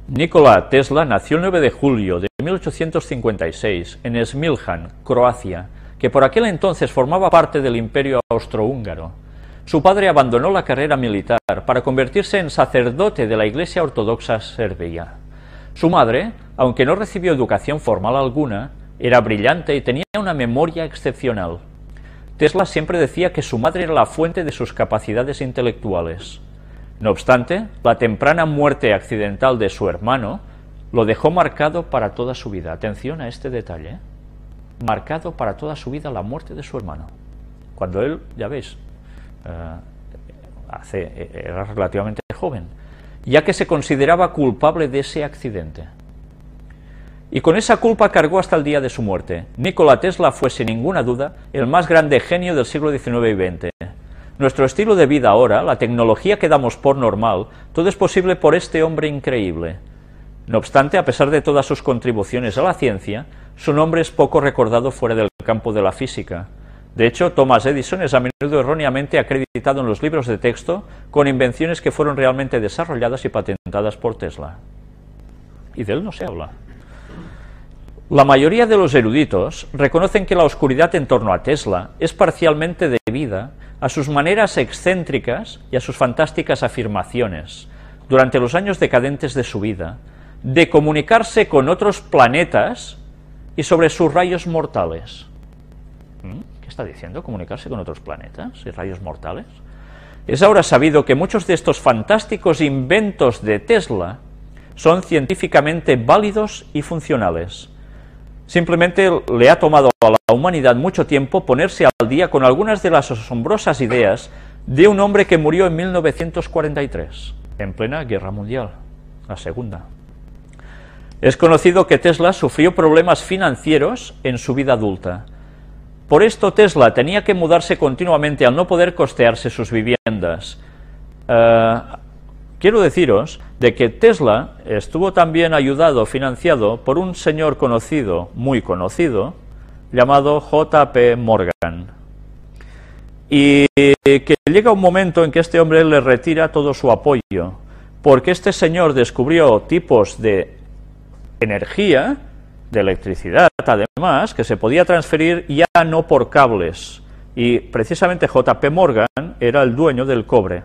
Nikola Tesla nació el 9 de julio de 1856 en Smiljan, Croacia, que por aquel entonces formaba parte del Imperio Austrohúngaro. Su padre abandonó la carrera militar para convertirse en sacerdote de la Iglesia Ortodoxa Serbia. Su madre, aunque no recibió educación formal alguna, era brillante y tenía una memoria excepcional. Tesla siempre decía que su madre era la fuente de sus capacidades intelectuales. No obstante, la temprana muerte accidental de su hermano lo dejó marcado para toda su vida. Atención a este detalle, marcado para toda su vida la muerte de su hermano. Cuando él, ya veis, era relativamente joven, ya que se consideraba culpable de ese accidente. Y con esa culpa cargó hasta el día de su muerte. Nikola Tesla fue, sin ninguna duda, el más grande genio del siglo XIX y XX. Nuestro estilo de vida ahora, la tecnología que damos por normal, todo es posible por este hombre increíble. No obstante, a pesar de todas sus contribuciones a la ciencia, su nombre es poco recordado fuera del campo de la física. De hecho, Thomas Edison es a menudo erróneamente acreditado en los libros de texto con invenciones que fueron realmente desarrolladas y patentadas por Tesla. Y de él no se habla. La mayoría de los eruditos reconocen que la oscuridad en torno a Tesla es parcialmente debida a sus maneras excéntricas y a sus fantásticas afirmaciones, durante los años decadentes de su vida, de comunicarse con otros planetas y sobre sus rayos mortales. ¿Qué está diciendo? ¿Comunicarse con otros planetas y rayos mortales? Es ahora sabido que muchos de estos fantásticos inventos de Tesla son científicamente válidos y funcionales. Simplemente le ha tomado a la humanidad mucho tiempo ponerse al día con algunas de las asombrosas ideas de un hombre que murió en 1943, en plena Guerra Mundial, la Segunda. Es conocido que Tesla sufrió problemas financieros en su vida adulta. Por esto Tesla tenía que mudarse continuamente al no poder costearse sus viviendas. Quiero deciros de que Tesla estuvo también ayudado, financiado por un señor conocido, muy conocido, llamado J.P. Morgan. Y que llega un momento en que este hombre le retira todo su apoyo, porque este señor descubrió tipos de energía, de electricidad además, que se podía transferir ya no por cables. Y precisamente J.P. Morgan era el dueño del cobre.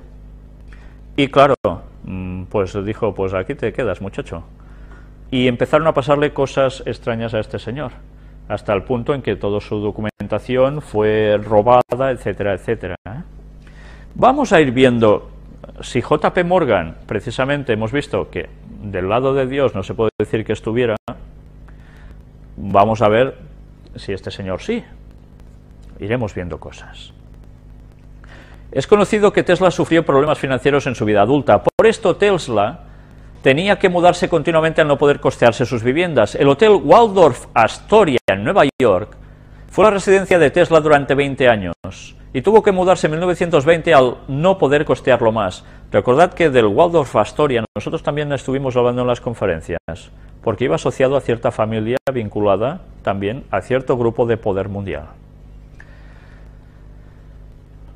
Y claro, pues dijo, pues aquí te quedas, muchacho. Y empezaron a pasarle cosas extrañas a este señor, hasta el punto en que toda su documentación fue robada, etcétera, etcétera. Vamos a ir viendo si J.P. Morgan, precisamente hemos visto que del lado de Dios no se puede decir que estuviera, vamos a ver si este señor sí. Iremos viendo cosas. Es conocido que Tesla sufrió problemas financieros en su vida adulta. Por esto Tesla tenía que mudarse continuamente al no poder costearse sus viviendas. El Hotel Waldorf Astoria en Nueva York fue la residencia de Tesla durante 20 años y tuvo que mudarse en 1920 al no poder costearlo más. Recordad que del Waldorf Astoria nosotros también estuvimos hablando en las conferencias, porque iba asociado a cierta familia vinculada también a cierto grupo de poder mundial.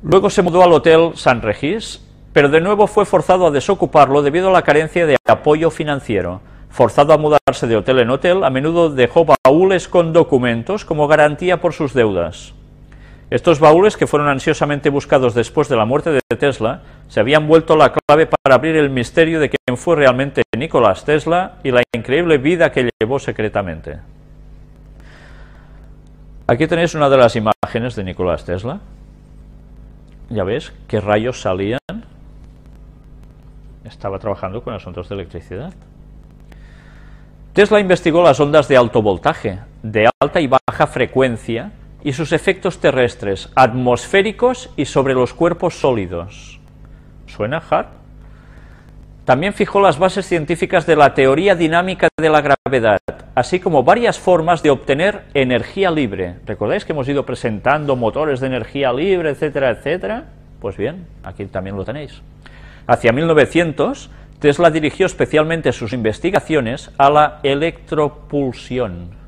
Luego se mudó al Hotel San Regis pero de nuevo fue forzado a desocuparlo debido a la carencia de apoyo financiero. Forzado a mudarse de hotel en hotel, a menudo dejó baúles con documentos como garantía por sus deudas. Estos baúles, que fueron ansiosamente buscados después de la muerte de Tesla, se habían vuelto la clave para abrir el misterio de quién fue realmente Nikola Tesla y la increíble vida que llevó secretamente. Aquí tenéis una de las imágenes de Nikola Tesla. Ya ves qué rayos salían. Estaba trabajando con asuntos de electricidad. Tesla investigó las ondas de alto voltaje, de alta y baja frecuencia, y sus efectos terrestres, atmosféricos y sobre los cuerpos sólidos. ¿Suena hard? También fijó las bases científicas de la teoría dinámica de la gravedad, así como varias formas de obtener energía libre. ¿Recordáis que hemos ido presentando motores de energía libre, etcétera, etcétera? Pues bien, aquí también lo tenéis. Hacia 1900, Tesla dirigió especialmente sus investigaciones a la electropulsión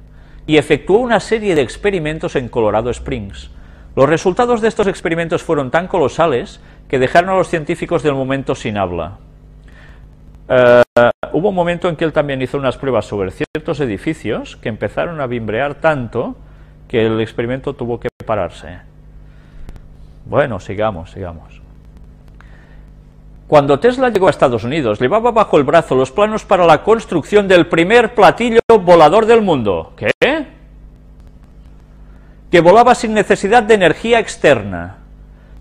y efectuó una serie de experimentos en Colorado Springs. Los resultados de estos experimentos fueron tan colosales que dejaron a los científicos del momento sin habla. Hubo un momento en que él también hizo unas pruebas sobre ciertos edificios que empezaron a vimbrear tanto que el experimento tuvo que pararse. Bueno, sigamos. Cuando Tesla llegó a Estados Unidos, llevaba bajo el brazo los planos para la construcción del primer platillo volador del mundo. ¿Qué? Que volaba sin necesidad de energía externa.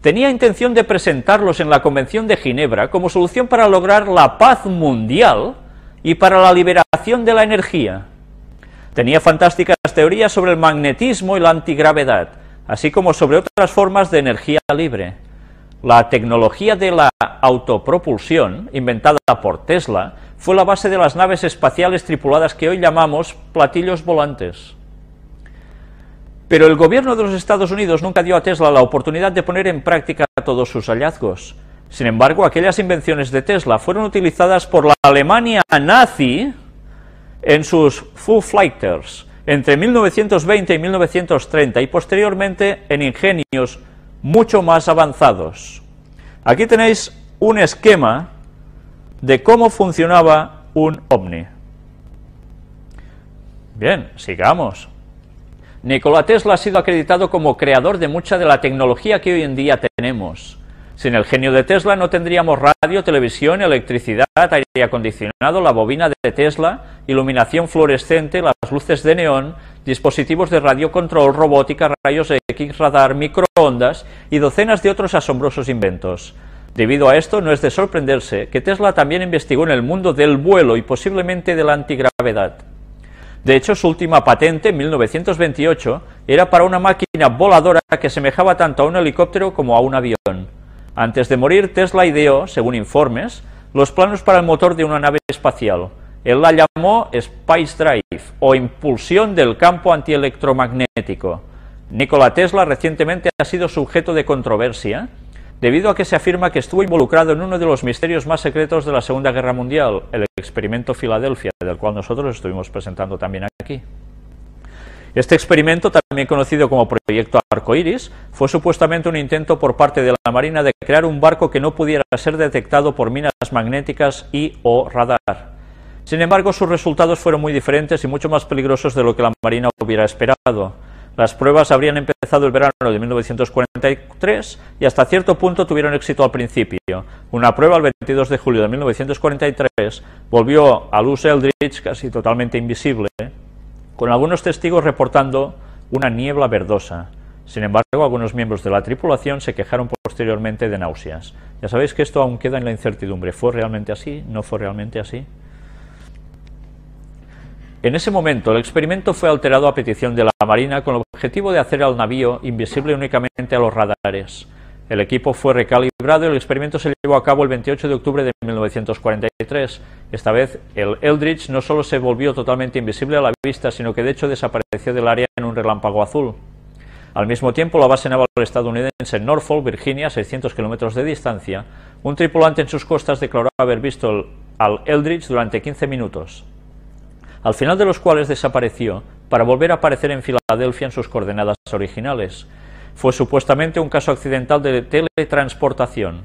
Tenía intención de presentarlos en la Convención de Ginebra como solución para lograr la paz mundial y para la liberación de la energía. Tenía fantásticas teorías sobre el magnetismo y la antigravedad, así como sobre otras formas de energía libre. La tecnología de la autopropulsión, inventada por Tesla, fue la base de las naves espaciales tripuladas que hoy llamamos platillos volantes. Pero el gobierno de los Estados Unidos nunca dio a Tesla la oportunidad de poner en práctica todos sus hallazgos. Sin embargo, aquellas invenciones de Tesla fueron utilizadas por la Alemania nazi en sus Foo Fighters entre 1920 y 1930 y posteriormente en ingenios mucho más avanzados. Aquí tenéis un esquema de cómo funcionaba un ovni. Bien, sigamos. Nikola Tesla ha sido acreditado como creador de mucha de la tecnología que hoy en día tenemos. Sin el genio de Tesla no tendríamos radio, televisión, electricidad, aire acondicionado, la bobina de Tesla, iluminación fluorescente, las luces de neón, dispositivos de radiocontrol, robótica, rayos X, radar, microondas y docenas de otros asombrosos inventos. Debido a esto, no es de sorprenderse que Tesla también investigó en el mundo del vuelo y posiblemente de la antigravedad. De hecho, su última patente, en 1928, era para una máquina voladora que semejaba tanto a un helicóptero como a un avión. Antes de morir, Tesla ideó, según informes, los planos para el motor de una nave espacial. Él la llamó Space Drive, o impulsión del campo antielectromagnético. Nikola Tesla recientemente ha sido sujeto de controversia, debido a que se afirma que estuvo involucrado en uno de los misterios más secretos de la Segunda Guerra Mundial, el experimento Filadelfia, del cual nosotros estuvimos presentando también aquí. Este experimento, también conocido como Proyecto Arcoiris, fue supuestamente un intento por parte de la Marina de crear un barco que no pudiera ser detectado por minas magnéticas y o radar. Sin embargo, sus resultados fueron muy diferentes y mucho más peligrosos de lo que la Marina hubiera esperado. Las pruebas habrían empezado el verano de 1943 y hasta cierto punto tuvieron éxito al principio. Una prueba el 22 de julio de 1943 volvió a Buzz Aldrin casi totalmente invisible, con algunos testigos reportando una niebla verdosa. Sin embargo, algunos miembros de la tripulación se quejaron posteriormente de náuseas. Ya sabéis que esto aún queda en la incertidumbre. ¿Fue realmente así? ¿No fue realmente así? En ese momento, el experimento fue alterado a petición de la Marina con el objetivo de hacer al navío invisible únicamente a los radares. El equipo fue recalibrado y el experimento se llevó a cabo el 28 de octubre de 1943. Esta vez, el Eldridge no solo se volvió totalmente invisible a la vista, sino que de hecho desapareció del área en un relámpago azul. Al mismo tiempo, la base naval estadounidense en Norfolk, Virginia, a 600 kilómetros de distancia, un tripulante en sus costas declaró haber visto al Eldridge durante 15 minutos. Al final de los cuales desapareció para volver a aparecer en Filadelfia en sus coordenadas originales. Fue supuestamente un caso accidental de teletransportación.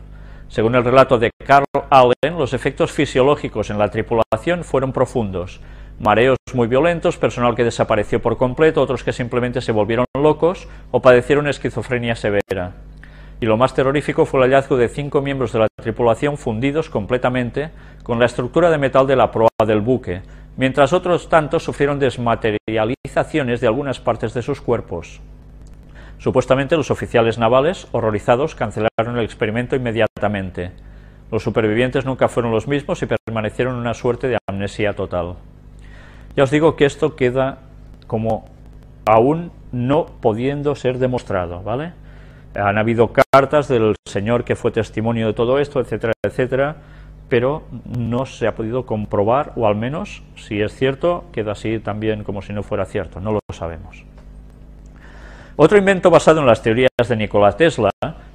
Según el relato de Carl Allen, los efectos fisiológicos en la tripulación fueron profundos. Mareos muy violentos, personal que desapareció por completo, otros que simplemente se volvieron locos o padecieron esquizofrenia severa. Y lo más terrorífico fue el hallazgo de 5 miembros de la tripulación fundidos completamente con la estructura de metal de la proa del buque, mientras otros tantos sufrieron desmaterializaciones de algunas partes de sus cuerpos. Supuestamente los oficiales navales, horrorizados, cancelaron el experimento inmediatamente. Los supervivientes nunca fueron los mismos y permanecieron en una suerte de amnesia total. Ya os digo que esto queda como aún no pudiendo ser demostrado, ¿vale? Han habido cartas del señor que fue testimonio de todo esto, etcétera, etcétera, pero no se ha podido comprobar, o al menos, si es cierto, queda así también como si no fuera cierto, no lo sabemos. Otro invento basado en las teorías de Nikola Tesla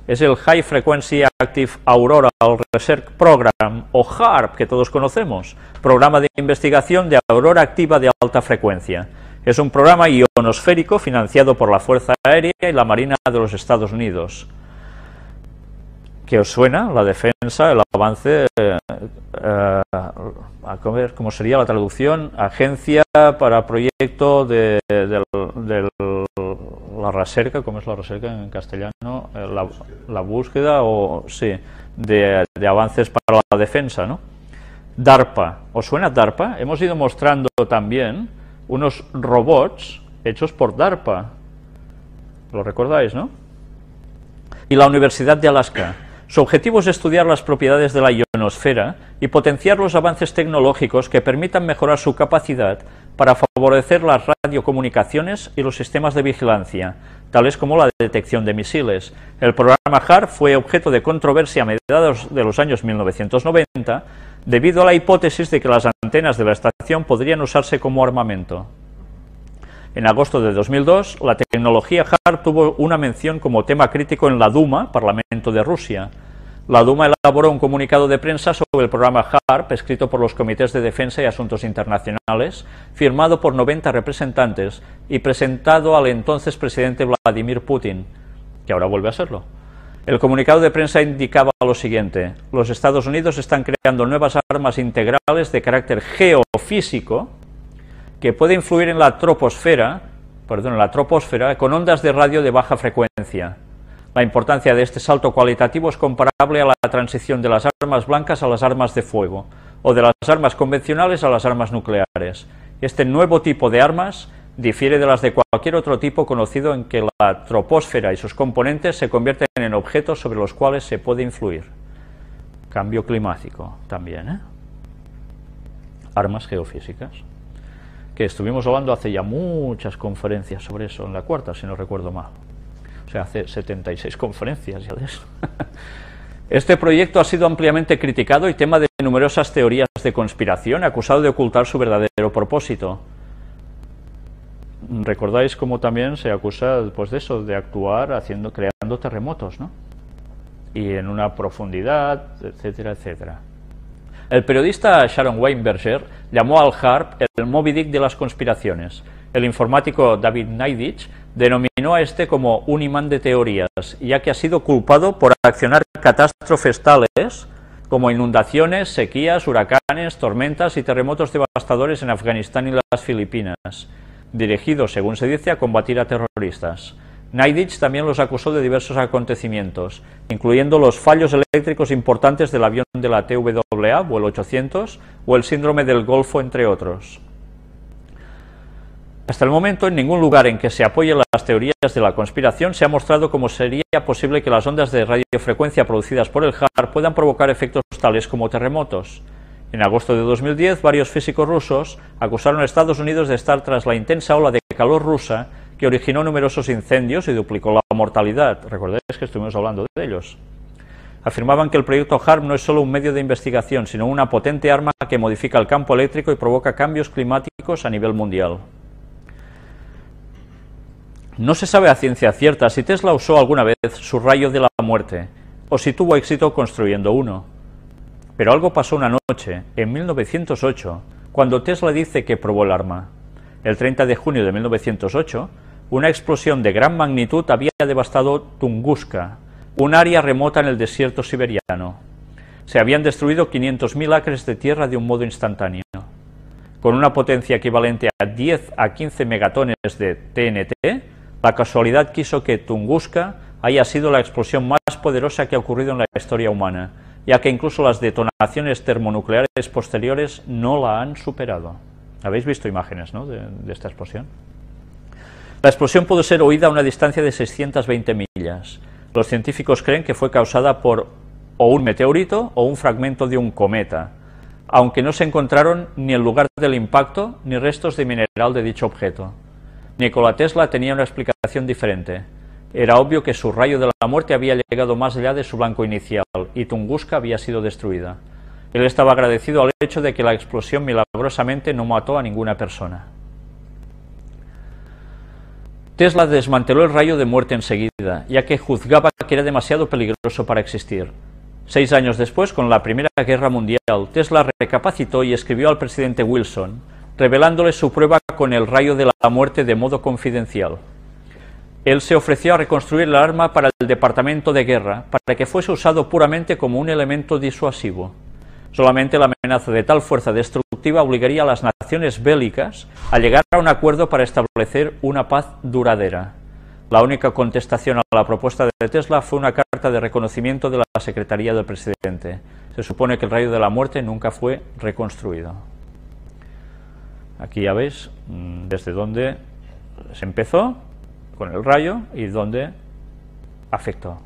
es el High Frequency Active Auroral Research Program, o HAARP, que todos conocemos, Programa de Investigación de Aurora Activa de Alta Frecuencia. Es un programa ionosférico financiado por la Fuerza Aérea y la Marina de los Estados Unidos. ¿Qué os suena? La defensa, el avance, a ver cómo sería la traducción, Agencia para Proyecto de la recerca, ¿cómo es la recerca en castellano? La búsqueda, o sí, de avances para la defensa, ¿no? DARPA, ¿os suena DARPA? Hemos ido mostrando también unos robots hechos por DARPA, ¿lo recordáis, no? Y la Universidad de Alaska. Su objetivo es estudiar las propiedades de la ionosfera y potenciar los avances tecnológicos que permitan mejorar su capacidad para favorecer las radiocomunicaciones y los sistemas de vigilancia, tales como la detección de misiles. El programa HAARP fue objeto de controversia a mediados de los años 1990 debido a la hipótesis de que las antenas de la estación podrían usarse como armamento. En agosto de 2002, la tecnología HAARP tuvo una mención como tema crítico en la Duma, Parlamento de Rusia. La Duma elaboró un comunicado de prensa sobre el programa HAARP, escrito por los Comités de Defensa y Asuntos Internacionales, firmado por 90 representantes y presentado al entonces presidente Vladimir Putin, que ahora vuelve a serlo. El comunicado de prensa indicaba lo siguiente: los Estados Unidos están creando nuevas armas integrales de carácter geofísico que puede influir en la troposfera con ondas de radio de baja frecuencia. La importancia de este salto cualitativo es comparable a la transición de las armas blancas a las armas de fuego, o de las armas convencionales a las armas nucleares. Este nuevo tipo de armas difiere de las de cualquier otro tipo conocido en que la troposfera y sus componentes se convierten en objetos sobre los cuales se puede influir. Cambio climático también, ¿eh? Armas geofísicas, que estuvimos hablando hace ya muchas conferencias sobre eso, en la cuarta, si no recuerdo mal. O sea, hace 76 conferencias ya de eso. Este proyecto ha sido ampliamente criticado y tema de numerosas teorías de conspiración, acusado de ocultar su verdadero propósito. ¿Recordáis cómo también se acusa, pues, de eso, de actuar creando terremotos, ¿no? Y en una profundidad, etcétera, etcétera. El periodista Sharon Weinberger llamó al HAARP el Moby Dick de las conspiraciones. El informático David Neidich denominó a este como un imán de teorías, ya que ha sido culpado por accionar catástrofes tales como inundaciones, sequías, huracanes, tormentas y terremotos devastadores en Afganistán y las Filipinas, dirigidos, según se dice, a combatir a terroristas. Neidich también los acusó de diversos acontecimientos, incluyendo los fallos eléctricos importantes del avión de la TWA, vuelo 800, o el síndrome del Golfo, entre otros. Hasta el momento, en ningún lugar en que se apoyen las teorías de la conspiración se ha mostrado cómo sería posible que las ondas de radiofrecuencia producidas por el HAARP puedan provocar efectos tales como terremotos. En agosto de 2010, varios físicos rusos acusaron a Estados Unidos de estar tras la intensa ola de calor rusa que originó numerosos incendios y duplicó la mortalidad. Recordáis que estuvimos hablando de ellos. Afirmaban que el proyecto HAARP no es solo un medio de investigación, sino una potente arma que modifica el campo eléctrico y provoca cambios climáticos a nivel mundial. No se sabe a ciencia cierta si Tesla usó alguna vez su rayo de la muerte, o si tuvo éxito construyendo uno. Pero algo pasó una noche, en 1908, cuando Tesla dice que probó el arma. El 30 de junio de 1908, una explosión de gran magnitud había devastado Tunguska, un área remota en el desierto siberiano. Se habían destruido 500.000 acres de tierra de un modo instantáneo. Con una potencia equivalente a 10 a 15 megatones de TNT, la casualidad quiso que Tunguska haya sido la explosión más poderosa que ha ocurrido en la historia humana, ya que incluso las detonaciones termonucleares posteriores no la han superado. ¿Habéis visto imágenes, ¿no?, de esta explosión? La explosión pudo ser oída a una distancia de 620 millas. Los científicos creen que fue causada por o un meteorito o un fragmento de un cometa, aunque no se encontraron ni el lugar del impacto ni restos de mineral de dicho objeto. Nikola Tesla tenía una explicación diferente. Era obvio que su rayo de la muerte había llegado más allá de su blanco inicial y Tunguska había sido destruida. Él estaba agradecido al hecho de que la explosión milagrosamente no mató a ninguna persona. Tesla desmanteló el rayo de muerte enseguida, ya que juzgaba que era demasiado peligroso para existir. 6 años después, con la Primera Guerra Mundial, Tesla recapacitó y escribió al presidente Wilson, revelándole su prueba con el rayo de la muerte de modo confidencial. Él se ofreció a reconstruir el arma para el Departamento de Guerra, para que fuese usado puramente como un elemento disuasivo. Solamente la amenaza de tal fuerza destructiva obligaría a las naciones bélicas a llegar a un acuerdo para establecer una paz duradera. La única contestación a la propuesta de Tesla fue una carta de reconocimiento de la Secretaría del Presidente. Se supone que el rayo de la muerte nunca fue reconstruido. Aquí ya veis desde dónde se empezó con el rayo y dónde afectó.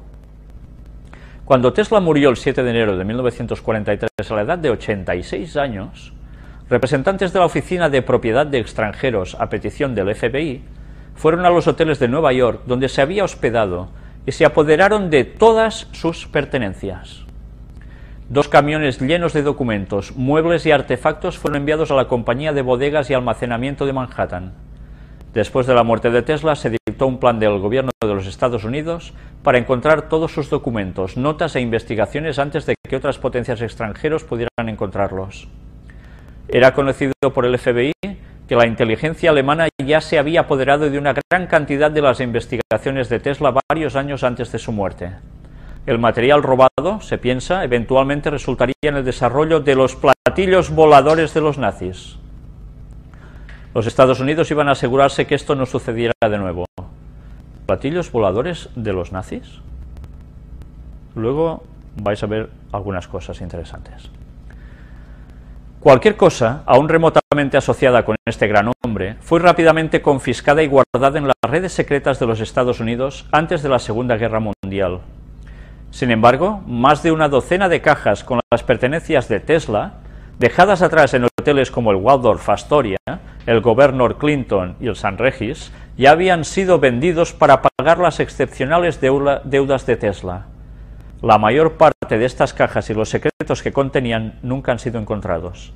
Cuando Tesla murió el 7 de enero de 1943 a la edad de 86 años, representantes de la Oficina de Propiedad de Extranjeros a petición del FBI fueron a los hoteles de Nueva York donde se había hospedado y se apoderaron de todas sus pertenencias. 2 camiones llenos de documentos, muebles y artefactos fueron enviados a la compañía de bodegas y almacenamiento de Manhattan. Después de la muerte de Tesla, se dictó un plan del gobierno de los Estados Unidos para encontrar todos sus documentos, notas e investigaciones antes de que otras potencias extranjeras pudieran encontrarlos. Era conocido por el FBI que la inteligencia alemana ya se había apoderado de una gran cantidad de las investigaciones de Tesla varios años antes de su muerte. El material robado, se piensa, eventualmente resultaría en el desarrollo de los platillos voladores de los nazis. Los Estados Unidos iban a asegurarse que esto no sucediera de nuevo. ¿Platillos voladores de los nazis? Luego vais a ver algunas cosas interesantes. Cualquier cosa, aún remotamente asociada con este gran hombre, fue rápidamente confiscada y guardada en las redes secretas de los Estados Unidos antes de la Segunda Guerra Mundial. Sin embargo, más de una docena de cajas con las pertenencias de Tesla, dejadas atrás en hoteles como el Waldorf Astoria, el Governor Clinton y el St. Regis, ya habían sido vendidos para pagar las excepcionales deudas de Tesla. La mayor parte de estas cajas y los secretos que contenían nunca han sido encontrados.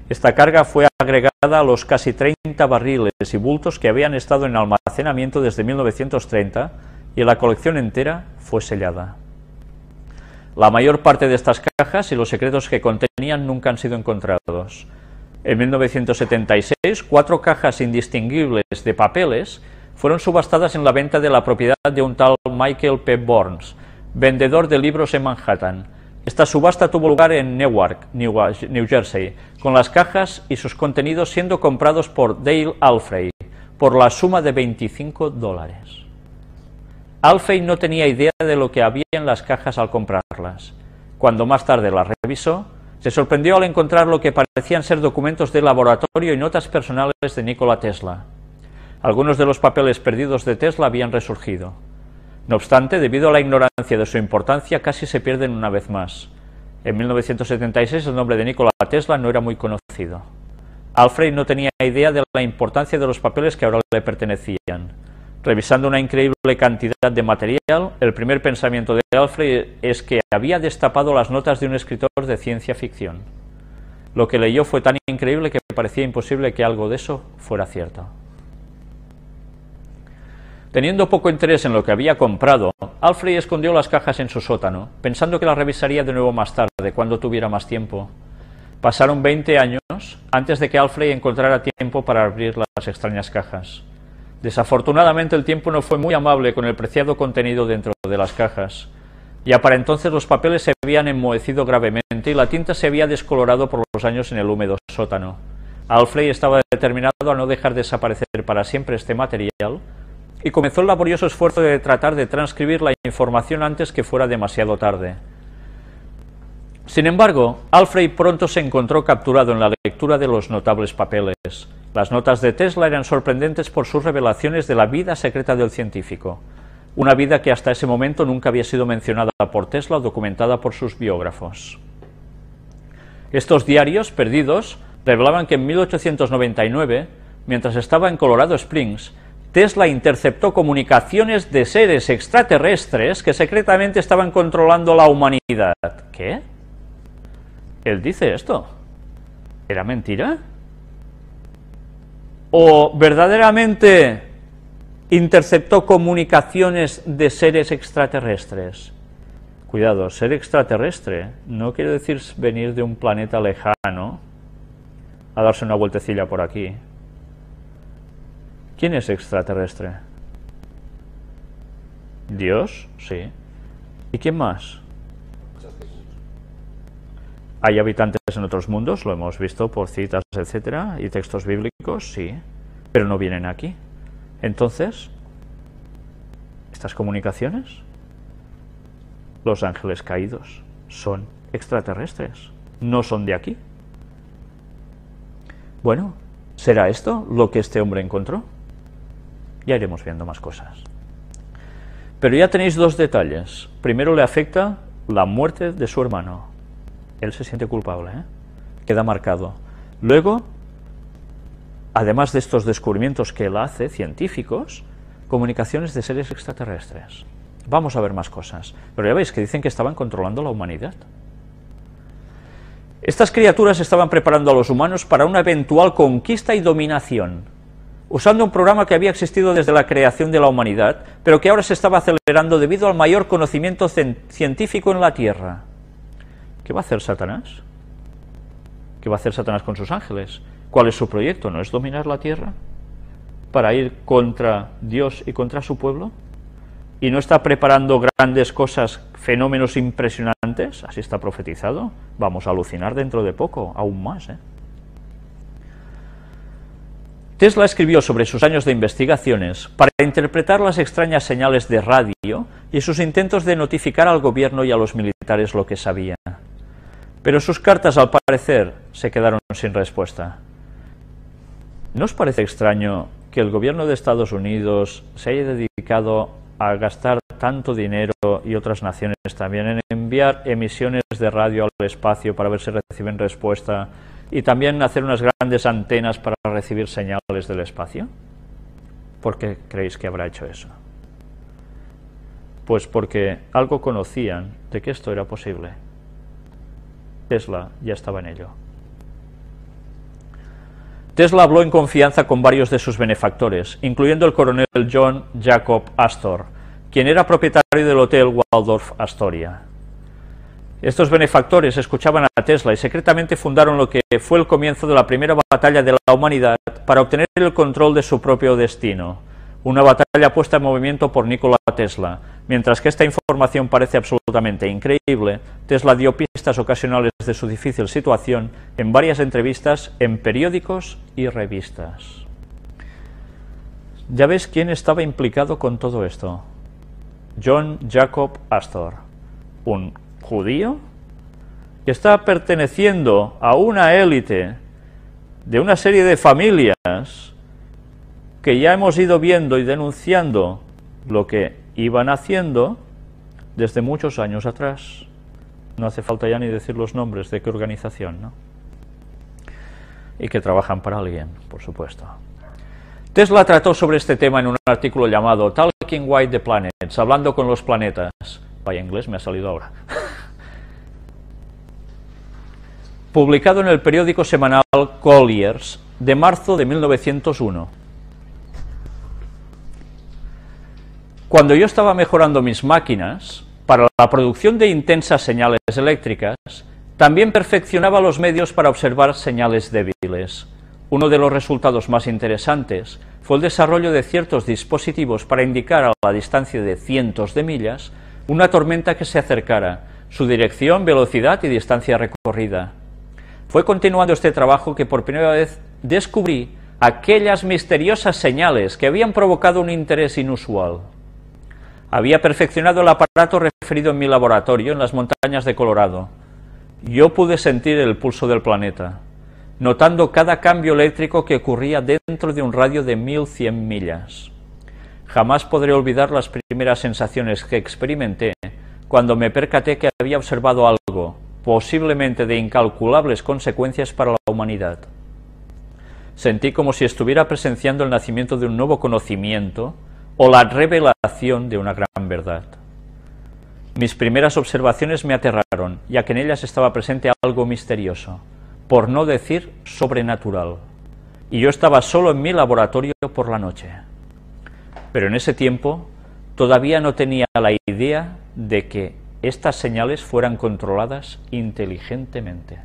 Esta carga fue agregada a los casi 30 barriles y bultos que habían estado en almacenamiento desde 1930 y la colección entera fue sellada. La mayor parte de estas cajas y los secretos que contenían nunca han sido encontrados. En 1976, 4 cajas indistinguibles de papeles fueron subastadas en la venta de la propiedad de un tal Michael P. Burns, vendedor de libros en Manhattan. Esta subasta tuvo lugar en Newark, New Jersey, con las cajas y sus contenidos siendo comprados por Dale Alfrey por la suma de $25. Alfrey no tenía idea de lo que había en las cajas al comprarlas. Cuando más tarde las revisó, se sorprendió al encontrar lo que parecían ser documentos de laboratorio y notas personales de Nikola Tesla. Algunos de los papeles perdidos de Tesla habían resurgido. No obstante, debido a la ignorancia de su importancia, casi se pierden una vez más. En 1976 el nombre de Nikola Tesla no era muy conocido. Alfred no tenía idea de la importancia de los papeles que ahora le pertenecían. Revisando una increíble cantidad de material, el primer pensamiento de Alfred es que había destapado las notas de un escritor de ciencia ficción. Lo que leyó fue tan increíble que parecía imposible que algo de eso fuera cierto. Teniendo poco interés en lo que había comprado, Alfred escondió las cajas en su sótano, pensando que las revisaría de nuevo más tarde, cuando tuviera más tiempo. Pasaron 20 años antes de que Alfred encontrara tiempo para abrir las extrañas cajas. Desafortunadamente el tiempo no fue muy amable con el preciado contenido dentro de las cajas. Ya para entonces los papeles se habían enmohecido gravemente y la tinta se había descolorado por los años en el húmedo sótano. Alfred estaba determinado a no dejar desaparecer para siempre este material y comenzó el laborioso esfuerzo de tratar de transcribir la información antes que fuera demasiado tarde. Sin embargo, Alfred pronto se encontró capturado en la lectura de los notables papeles. Las notas de Tesla eran sorprendentes por sus revelaciones de la vida secreta del científico, una vida que hasta ese momento nunca había sido mencionada por Tesla o documentada por sus biógrafos. Estos diarios perdidos revelaban que en 1899, mientras estaba en Colorado Springs, Tesla interceptó comunicaciones de seres extraterrestres que secretamente estaban controlando la humanidad. ¿Qué? Él dice esto. ¿Era mentira? ¿O verdaderamente interceptó comunicaciones de seres extraterrestres? Cuidado, ser extraterrestre no quiere decir venir de un planeta lejano a darse una vueltecilla por aquí. ¿Quién es extraterrestre? ¿Dios? Sí. ¿Y quién más? ¿Hay habitantes en otros mundos? Lo hemos visto por citas, etcétera, y textos bíblicos, sí, pero no vienen aquí. Entonces, ¿estas comunicaciones? Los ángeles caídos son extraterrestres, no son de aquí. Bueno, ¿será esto lo que este hombre encontró? Ya iremos viendo más cosas. Pero ya tenéis dos detalles. Primero le afecta la muerte de su hermano. Él se siente culpable, queda marcado. Luego, además de estos descubrimientos que él hace, científicos, comunicaciones de seres extraterrestres. Vamos a ver más cosas. Pero ya veis que dicen que estaban controlando la humanidad. Estas criaturas estaban preparando a los humanos para una eventual conquista y dominación, usando un programa que había existido desde la creación de la humanidad, pero que ahora se estaba acelerando debido al mayor conocimiento científico en la Tierra. ¿Qué va a hacer Satanás? ¿Qué va a hacer Satanás con sus ángeles? ¿Cuál es su proyecto? ¿No es dominar la Tierra para ir contra Dios y contra su pueblo? ¿Y no está preparando grandes cosas, fenómenos impresionantes? Así está profetizado. Vamos a alucinar dentro de poco, aún más, Tesla escribió sobre sus años de investigaciones para interpretar las extrañas señales de radio y sus intentos de notificar al gobierno y a los militares lo que sabía. Pero sus cartas, al parecer, se quedaron sin respuesta. ¿No os parece extraño que el gobierno de Estados Unidos se haya dedicado a gastar tanto dinero, y otras naciones también, en enviar emisiones de radio al espacio para ver si reciben respuesta, y también hacer unas grandes antenas para recibir señales del espacio? ¿Por qué creéis que habrá hecho eso? Pues porque algo conocían de que esto era posible. Tesla ya estaba en ello. Tesla habló en confianza con varios de sus benefactores, incluyendo el coronel John Jacob Astor, quien era propietario del Hotel Waldorf Astoria. Estos benefactores escuchaban a Tesla y secretamente fundaron lo que fue el comienzo de la primera batalla de la humanidad para obtener el control de su propio destino, una batalla puesta en movimiento por Nikola Tesla. Mientras que esta información parece absolutamente increíble, Tesla dio pistas ocasionales de su difícil situación en varias entrevistas en periódicos y revistas. ¿Ya ves quién estaba implicado con todo esto? John Jacob Astor, un judío que está perteneciendo a una élite de una serie de familias que ya hemos ido viendo y denunciando lo que iban haciendo desde muchos años atrás. No hace falta ya ni decir los nombres de qué organización, ¿no? Y que trabajan para alguien, por supuesto. Tesla trató sobre este tema en un artículo llamado Talking with the Planets, hablando con los planetas. Vaya inglés, me ha salido ahora. Publicado en el periódico semanal Collier's de marzo de 1901. Cuando yo estaba mejorando mis máquinas para la producción de intensas señales eléctricas, también perfeccionaba los medios para observar señales débiles. Uno de los resultados más interesantes fue el desarrollo de ciertos dispositivos para indicar a la distancia de cientos de millas una tormenta que se acercara, su dirección, velocidad y distancia recorrida. Fue continuando este trabajo que por primera vez descubrí aquellas misteriosas señales que habían provocado un interés inusual. Había perfeccionado el aparato referido en mi laboratorio en las montañas de Colorado. Yo pude sentir el pulso del planeta, notando cada cambio eléctrico que ocurría dentro de un radio de 1100 millas. Jamás podré olvidar las primeras sensaciones que experimenté cuando me percaté que había observado algo, posiblemente de incalculables consecuencias para la humanidad. Sentí como si estuviera presenciando el nacimiento de un nuevo conocimiento o la revelación de una gran verdad. Mis primeras observaciones me aterraron, ya que en ellas estaba presente algo misterioso, por no decir sobrenatural, y yo estaba solo en mi laboratorio por la noche. Pero en ese tiempo todavía no tenía la idea de que estas señales fueran controladas inteligentemente.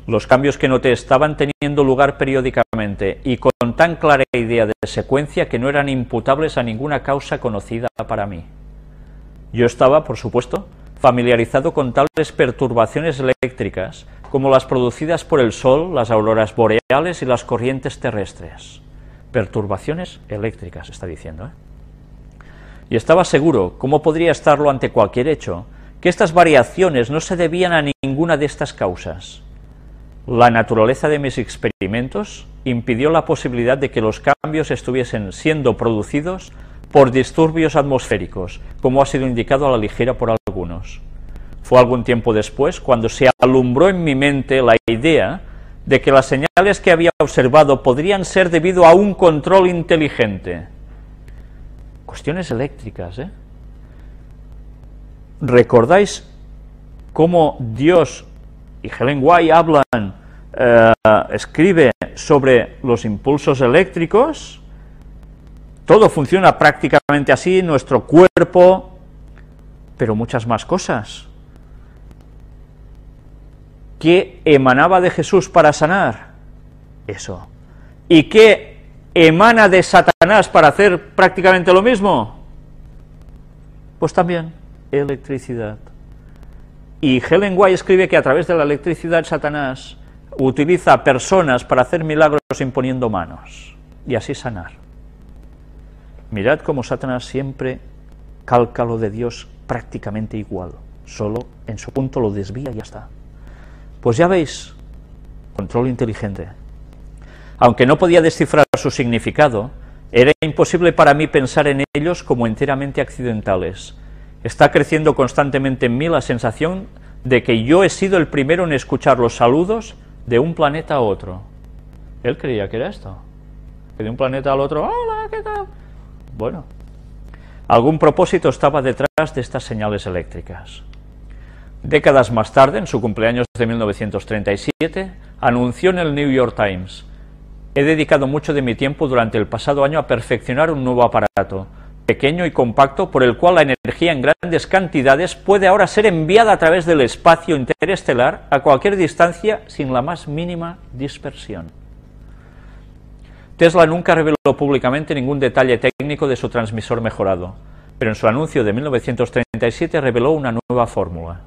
Los cambios que noté estaban teniendo lugar periódicamente y con tan clara idea de secuencia que no eran imputables a ninguna causa conocida para mí. Yo estaba, por supuesto, familiarizado con tales perturbaciones eléctricas como las producidas por el Sol, las auroras boreales y las corrientes terrestres. Perturbaciones eléctricas, está diciendo, Y estaba seguro, como podría estarlo ante cualquier hecho, que estas variaciones no se debían a ninguna de estas causas. La naturaleza de mis experimentos impidió la posibilidad de que los cambios estuviesen siendo producidos por disturbios atmosféricos, como ha sido indicado a la ligera por algunos. Fue algún tiempo después cuando se alumbró en mi mente la idea de que las señales que había observado podrían ser debido a un control inteligente. Cuestiones eléctricas, ¿Recordáis cómo Dios y Helen White escribe sobre los impulsos eléctricos? Todo funciona prácticamente así, nuestro cuerpo, pero muchas más cosas. ¿Qué emanaba de Jesús para sanar? Eso. ¿Y qué emana de Satanás para hacer prácticamente lo mismo? Pues también electricidad. Y Helen White escribe que a través de la electricidad Satanás utiliza personas para hacer milagros imponiendo manos y así sanar. Mirad cómo Satanás siempre calca lo de Dios prácticamente igual, solo en su punto lo desvía y ya está. Pues ya veis, control inteligente. Aunque no podía descifrar su significado, era imposible para mí pensar en ellos como enteramente accidentales. Está creciendo constantemente en mí la sensación de que yo he sido el primero en escuchar los saludos de un planeta a otro. Él creía que era esto, que de un planeta al otro, hola, ¿qué tal? Bueno, algún propósito estaba detrás de estas señales eléctricas. Décadas más tarde, en su cumpleaños de 1937, anunció en el New York Times: he dedicado mucho de mi tiempo durante el pasado año a perfeccionar un nuevo aparato, pequeño y compacto, por el cual la energía en grandes cantidades puede ahora ser enviada a través del espacio interestelar a cualquier distancia sin la más mínima dispersión. Tesla nunca reveló públicamente ningún detalle técnico de su transmisor mejorado, pero en su anuncio de 1937 reveló una nueva fórmula.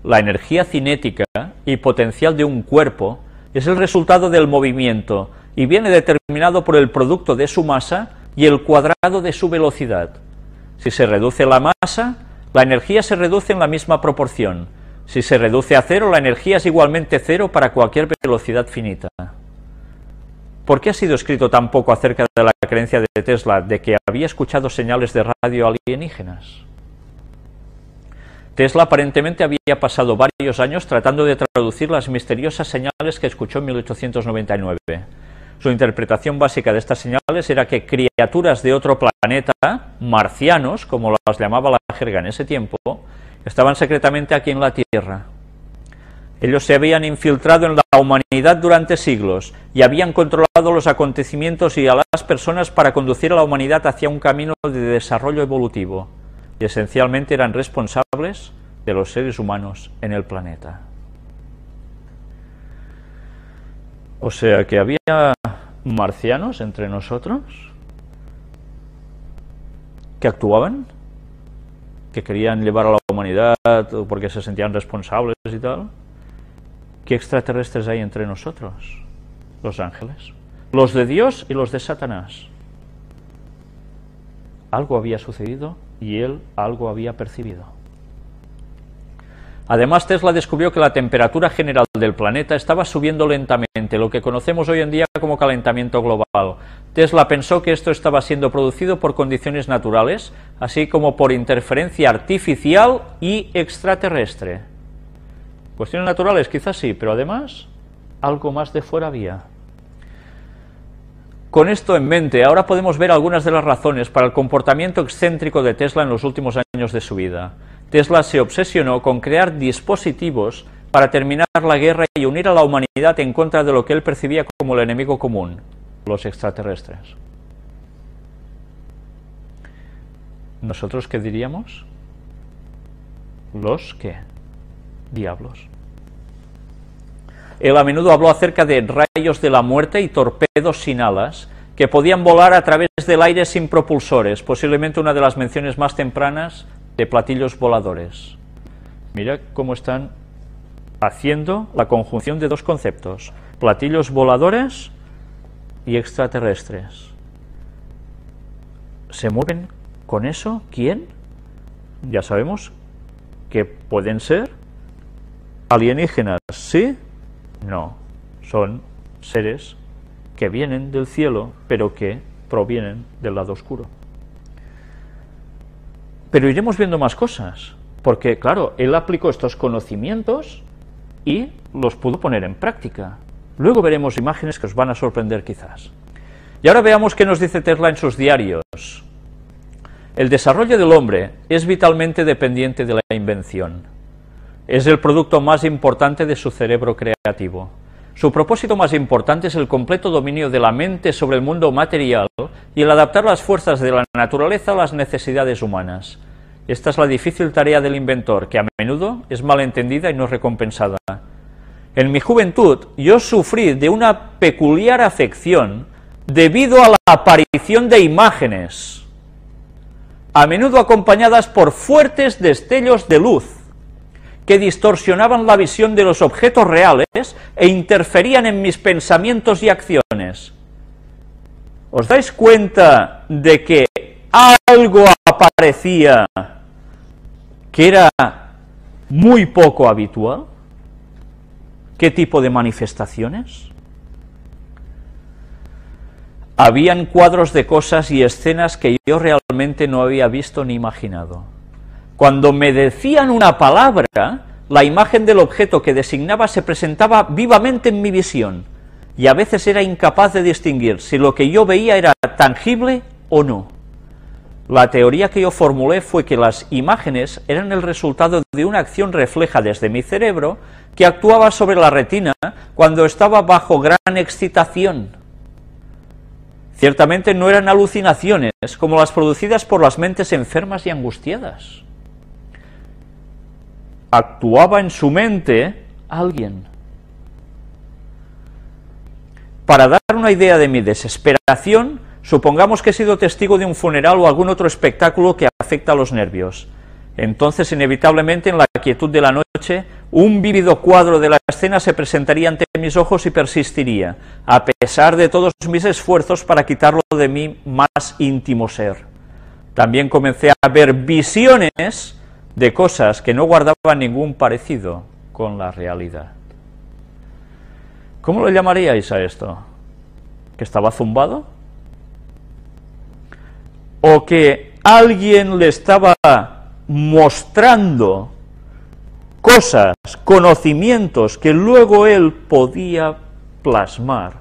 La energía cinética y potencial de un cuerpo es el resultado del movimiento y viene determinado por el producto de su masa y el cuadrado de su velocidad. Si se reduce la masa, la energía se reduce en la misma proporción. Si se reduce a cero, la energía es igualmente cero para cualquier velocidad finita. ¿Por qué ha sido escrito tan poco acerca de la creencia de Tesla de que había escuchado señales de radio alienígenas? Tesla aparentemente había pasado varios años tratando de traducir las misteriosas señales que escuchó en 1899. Su interpretación básica de estas señales era que criaturas de otro planeta, marcianos, como las llamaba la jerga en ese tiempo, estaban secretamente aquí en la Tierra. Ellos se habían infiltrado en la humanidad durante siglos y habían controlado los acontecimientos y a las personas para conducir a la humanidad hacia un camino de desarrollo evolutivo, y esencialmente eran responsables de los seres humanos en el planeta. O sea que había marcianos entre nosotros que actuaban que querían llevar a la humanidad porque se sentían responsables y tal. ¿Qué extraterrestres hay entre nosotros? Los ángeles. Los de Dios y los de Satanás. Algo había sucedido y él algo había percibido. Además, Tesla descubrió que la temperatura general del planeta estaba subiendo lentamente, lo que conocemos hoy en día como calentamiento global. Tesla pensó que esto estaba siendo producido por condiciones naturales, así como por interferencia artificial y extraterrestre. Cuestiones naturales, quizás sí, pero además, algo más de fuera había. Con esto en mente, ahora podemos ver algunas de las razones para el comportamiento excéntrico de Tesla en los últimos años de su vida. Tesla se obsesionó con crear dispositivos para terminar la guerra y unir a la humanidad en contra de lo que él percibía como el enemigo común, los extraterrestres. ¿Nosotros qué diríamos? ¿Los qué? Diablos. Él a menudo habló acerca de rayos de la muerte y torpedos sin alas que podían volar a través del aire sin propulsores, posiblemente una de las menciones más tempranas de platillos voladores. Mira cómo están haciendo la conjunción de dos conceptos, platillos voladores y extraterrestres. ¿Se mueven con eso? ¿Quién? Ya sabemos que pueden ser alienígenas, ¿sí? No, son seres que vienen del cielo, pero que provienen del lado oscuro. Pero iremos viendo más cosas, porque claro, él aplicó estos conocimientos y los pudo poner en práctica. Luego veremos imágenes que os van a sorprender quizás. Y ahora veamos qué nos dice Tesla en sus diarios. El desarrollo del hombre es vitalmente dependiente de la invención. Es el producto más importante de su cerebro creativo. Su propósito más importante es el completo dominio de la mente sobre el mundo material y el adaptar las fuerzas de la naturaleza a las necesidades humanas. Esta es la difícil tarea del inventor, que a menudo es malentendida y no recompensada. En mi juventud, yo sufrí de una peculiar afección debido a la aparición de imágenes, a menudo acompañadas por fuertes destellos de luz, que distorsionaban la visión de los objetos reales e interferían en mis pensamientos y acciones. ¿Os dais cuenta de que algo aparecía que era muy poco habitual? ¿Qué tipo de manifestaciones? Habían cuadros de cosas y escenas que yo realmente no había visto ni imaginado. Cuando me decían una palabra, la imagen del objeto que designaba se presentaba vivamente en mi visión, y a veces era incapaz de distinguir si lo que yo veía era tangible o no. La teoría que yo formulé fue que las imágenes eran el resultado de una acción refleja desde mi cerebro que actuaba sobre la retina cuando estaba bajo gran excitación. Ciertamente no eran alucinaciones como las producidas por las mentes enfermas y angustiadas. Actuaba en su mente alguien. Para dar una idea de mi desesperación, supongamos que he sido testigo de un funeral o algún otro espectáculo que afecta a los nervios. Entonces, inevitablemente, en la quietud de la noche, un vívido cuadro de la escena se presentaría ante mis ojos y persistiría, a pesar de todos mis esfuerzos para quitarlo de mi más íntimo ser. También comencé a ver visiones de cosas que no guardaban ningún parecido con la realidad. ¿Cómo lo llamaríais a esto? ¿Que estaba zumbado? ¿O que alguien le estaba mostrando cosas, conocimientos que luego él podía plasmar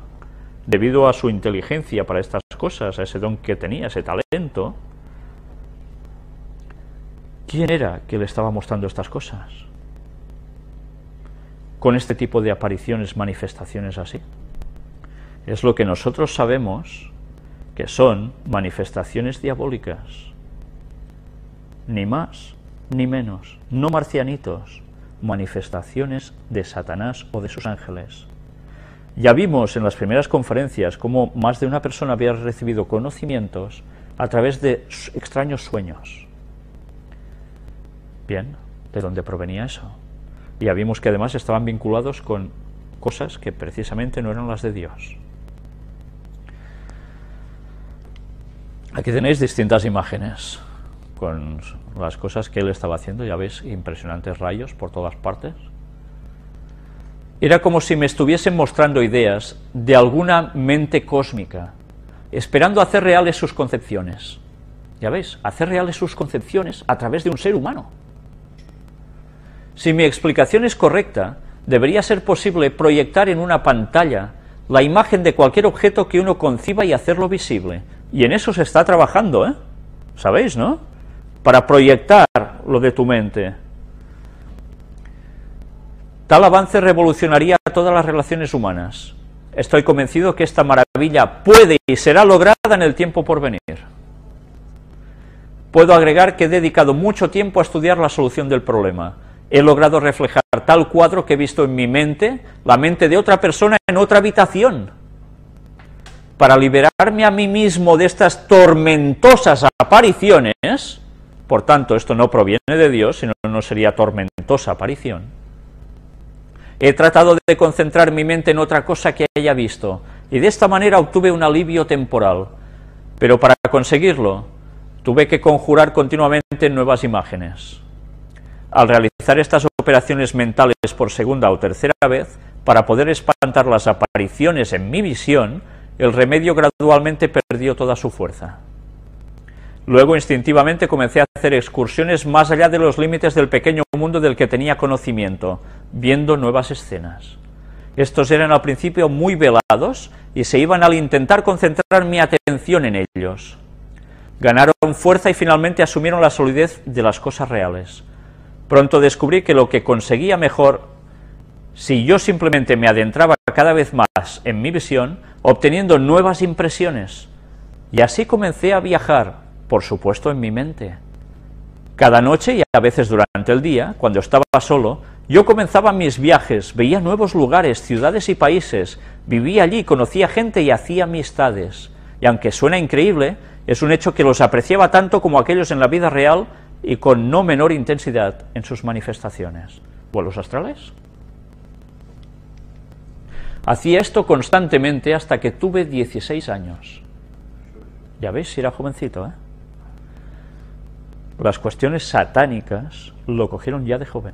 debido a su inteligencia para estas cosas, a ese don que tenía, ese talento? ¿Quién era que le estaba mostrando estas cosas? Con este tipo de apariciones, manifestaciones así. Es lo que nosotros sabemos que son manifestaciones diabólicas. Ni más ni menos. No marcianitos. Manifestaciones de Satanás o de sus ángeles. Ya vimos en las primeras conferencias cómo más de una persona había recibido conocimientos a través de extraños sueños. Bien, ¿de dónde provenía eso? Y ya vimos que además estaban vinculados con cosas que precisamente no eran las de Dios. Aquí tenéis distintas imágenes con las cosas que él estaba haciendo, ya veis, impresionantes rayos por todas partes. Era como si me estuviesen mostrando ideas de alguna mente cósmica, esperando hacer reales sus concepciones. Ya veis, hacer reales sus concepciones a través de un ser humano. Si mi explicación es correcta, debería ser posible proyectar en una pantalla la imagen de cualquier objeto que uno conciba y hacerlo visible. Y en eso se está trabajando, ¿eh? ¿Sabéis, no? Para proyectar lo de tu mente. Tal avance revolucionaría todas las relaciones humanas. Estoy convencido que esta maravilla puede y será lograda en el tiempo por venir. Puedo agregar que he dedicado mucho tiempo a estudiar la solución del problema. He logrado reflejar tal cuadro que he visto en mi mente, la mente de otra persona en otra habitación. Para liberarme a mí mismo de estas tormentosas apariciones, por tanto, esto no proviene de Dios, sino no sería tormentosa aparición, he tratado de concentrar mi mente en otra cosa que haya visto, y de esta manera obtuve un alivio temporal. Pero para conseguirlo, tuve que conjurar continuamente nuevas imágenes. Al realizar estas operaciones mentales por segunda o tercera vez, para poder espantar las apariciones en mi visión, el remedio gradualmente perdió toda su fuerza. Luego, instintivamente, comencé a hacer excursiones más allá de los límites del pequeño mundo del que tenía conocimiento, viendo nuevas escenas. Estos eran al principio muy velados y se iban al intentar concentrar mi atención en ellos. Ganaron fuerza y finalmente asumieron la solidez de las cosas reales. Pronto descubrí que lo que conseguía mejor si yo simplemente me adentraba cada vez más en mi visión, obteniendo nuevas impresiones. Y así comencé a viajar, por supuesto en mi mente. Cada noche y a veces durante el día, cuando estaba solo, yo comenzaba mis viajes, veía nuevos lugares, ciudades y países, vivía allí, conocía gente y hacía amistades. Y aunque suena increíble, es un hecho que los apreciaba tanto como aquellos en la vida real y con no menor intensidad en sus manifestaciones. ¿Vuelos astrales? Hacía esto constantemente hasta que tuve 16 años. Ya veis, si era jovencito, ¿eh? Las cuestiones satánicas lo cogieron ya de joven.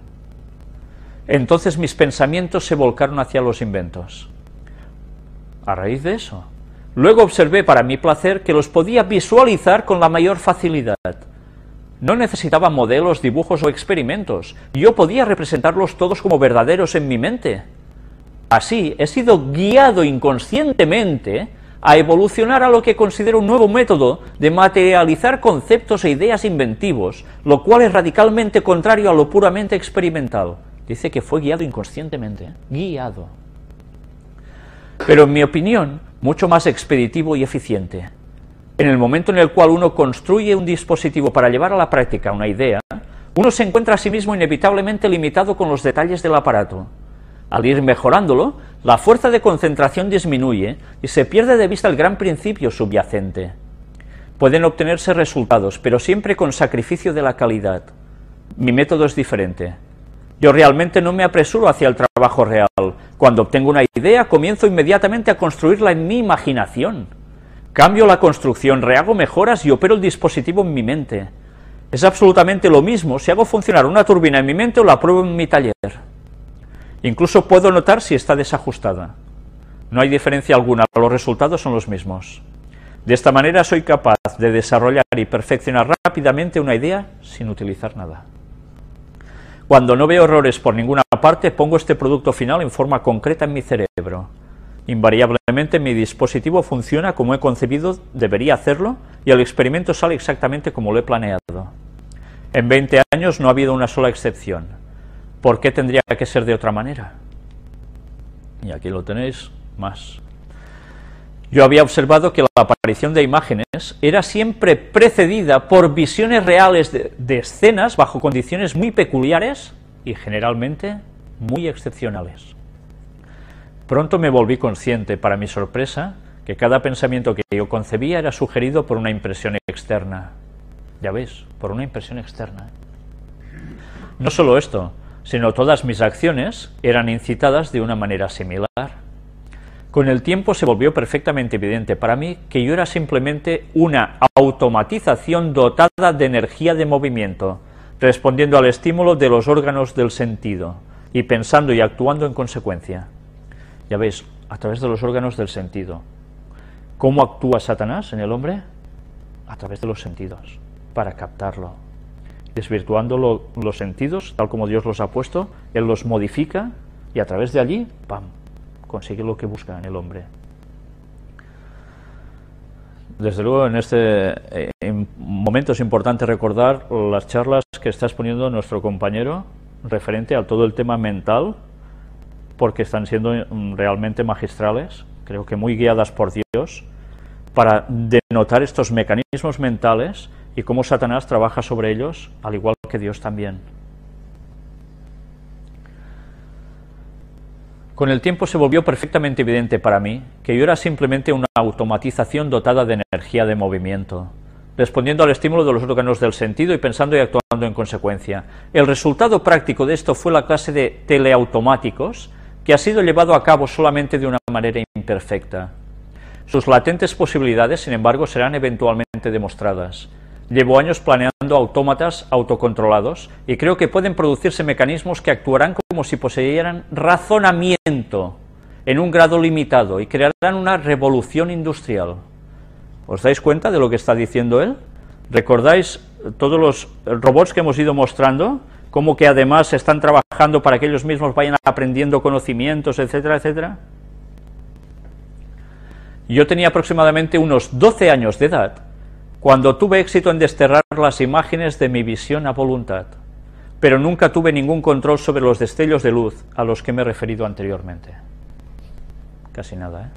Entonces mis pensamientos se volcaron hacia los inventos. A raíz de eso, luego observé para mi placer que los podía visualizar con la mayor facilidad. No necesitaba modelos, dibujos o experimentos. Yo podía representarlos todos como verdaderos en mi mente. Así, he sido guiado inconscientemente a evolucionar a lo que considero un nuevo método de materializar conceptos e ideas inventivos, lo cual es radicalmente contrario a lo puramente experimental. Dice que fue guiado inconscientemente, guiado. Pero en mi opinión, mucho más expeditivo y eficiente. En el momento en el cual uno construye un dispositivo para llevar a la práctica una idea, uno se encuentra a sí mismo inevitablemente limitado con los detalles del aparato. Al ir mejorándolo, la fuerza de concentración disminuye y se pierde de vista el gran principio subyacente. Pueden obtenerse resultados, pero siempre con sacrificio de la calidad. Mi método es diferente. Yo realmente no me apresuro hacia el trabajo real. Cuando obtengo una idea, comienzo inmediatamente a construirla en mi imaginación. Cambio la construcción, rehago mejoras y opero el dispositivo en mi mente. Es absolutamente lo mismo si hago funcionar una turbina en mi mente o la pruebo en mi taller. Incluso puedo notar si está desajustada. No hay diferencia alguna, los resultados son los mismos. De esta manera soy capaz de desarrollar y perfeccionar rápidamente una idea sin utilizar nada. Cuando no veo errores por ninguna parte, pongo este producto final en forma concreta en mi cerebro. Invariablemente mi dispositivo funciona como he concebido, debería hacerlo, y el experimento sale exactamente como lo he planeado. En 20 años no ha habido una sola excepción. ¿Por qué tendría que ser de otra manera? Y aquí lo tenéis más. Yo había observado que la aparición de imágenes era siempre precedida por visiones reales de escenas bajo condiciones muy peculiares y generalmente muy excepcionales. Pronto me volví consciente, para mi sorpresa, que cada pensamiento que yo concebía era sugerido por una impresión externa. Ya veis, por una impresión externa. No solo esto, sino todas mis acciones eran incitadas de una manera similar. Con el tiempo se volvió perfectamente evidente para mí que yo era simplemente una automatización dotada de energía de movimiento, respondiendo al estímulo de los órganos del sentido y pensando y actuando en consecuencia. Ya veis, a través de los órganos del sentido. ¿Cómo actúa Satanás en el hombre? A través de los sentidos, para captarlo. Desvirtuando los sentidos, tal como Dios los ha puesto, Él los modifica y a través de allí, ¡pam!, consigue lo que busca en el hombre. Desde luego, en momento es importante recordar las charlas que está exponiendo nuestro compañero referente a todo el tema mental, porque están siendo realmente magistrales, creo que muy guiadas por Dios, para denotar estos mecanismos mentales y cómo Satanás trabaja sobre ellos, al igual que Dios también. Con el tiempo se volvió perfectamente evidente para mí que yo era simplemente una automatización dotada de energía de movimiento, respondiendo al estímulo de los órganos del sentido y pensando y actuando en consecuencia. El resultado práctico de esto fue la clase de teleautomáticos, que ha sido llevado a cabo solamente de una manera imperfecta. Sus latentes posibilidades, sin embargo, serán eventualmente demostradas. Llevo años planeando autómatas autocontrolados y creo que pueden producirse mecanismos que actuarán como si poseyeran razonamiento en un grado limitado y crearán una revolución industrial. ¿Os dais cuenta de lo que está diciendo él? ¿Recordáis todos los robots que hemos ido mostrando? Cómo que además están trabajando para que ellos mismos vayan aprendiendo conocimientos, etcétera, etcétera. Yo tenía aproximadamente unos 12 años de edad cuando tuve éxito en desterrar las imágenes de mi visión a voluntad, pero nunca tuve ningún control sobre los destellos de luz a los que me he referido anteriormente. Casi nada, ¿eh?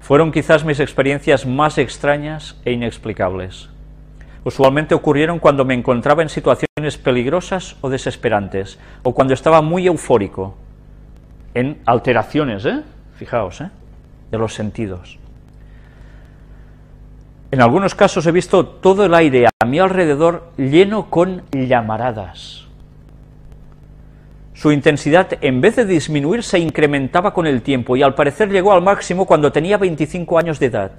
Fueron quizás mis experiencias más extrañas e inexplicables. Usualmente ocurrieron cuando me encontraba en situaciones peligrosas o desesperantes, o cuando estaba muy eufórico, en alteraciones, fijaos, de los sentidos. En algunos casos he visto todo el aire a mi alrededor lleno con llamaradas. Su intensidad, en vez de disminuir, se incrementaba con el tiempo y al parecer llegó al máximo cuando tenía 25 años de edad.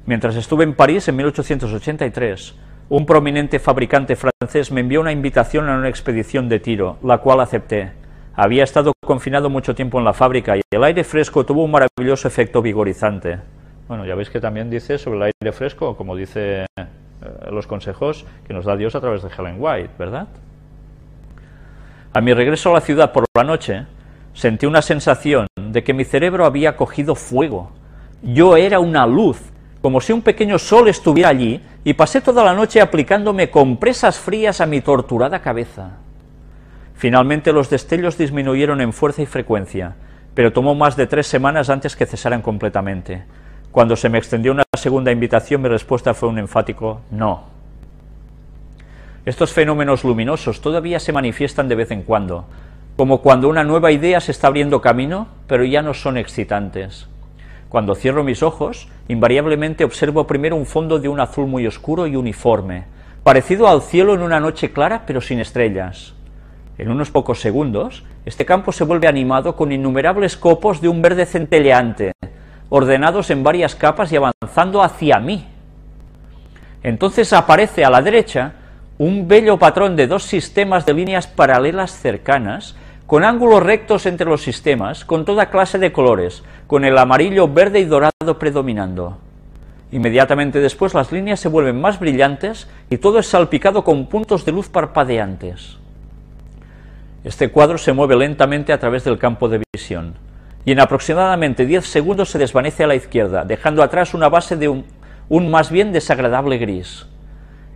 Mientras estuve en París en 1883, un prominente fabricante francés me envió una invitación a una expedición de tiro, la cual acepté. Había estado confinado mucho tiempo en la fábrica y el aire fresco tuvo un maravilloso efecto vigorizante. Bueno, ya veis que también dice sobre el aire fresco, como dice los consejos que nos da Dios a través de Ellen White, ¿verdad? A mi regreso a la ciudad por la noche, sentí una sensación de que mi cerebro había cogido fuego. Yo era una luz, como si un pequeño sol estuviera allí, y pasé toda la noche aplicándome compresas frías a mi torturada cabeza. Finalmente los destellos disminuyeron en fuerza y frecuencia, pero tomó más de 3 semanas antes que cesaran completamente. Cuando se me extendió una segunda invitación, mi respuesta fue un enfático no. Estos fenómenos luminosos todavía se manifiestan de vez en cuando, como cuando una nueva idea se está abriendo camino, pero ya no son excitantes. Cuando cierro mis ojos, invariablemente observo primero un fondo de un azul muy oscuro y uniforme, parecido al cielo en una noche clara pero sin estrellas. En unos pocos segundos, este campo se vuelve animado con innumerables copos de un verde centelleante, ordenados en varias capas y avanzando hacia mí. Entonces aparece a la derecha un bello patrón de 2 sistemas de líneas paralelas cercanas, con ángulos rectos entre los sistemas, con toda clase de colores, con el amarillo, verde y dorado predominando. Inmediatamente después las líneas se vuelven más brillantes y todo es salpicado con puntos de luz parpadeantes. Este cuadro se mueve lentamente a través del campo de visión, y en aproximadamente 10 segundos se desvanece a la izquierda, dejando atrás una base de un más bien desagradable gris.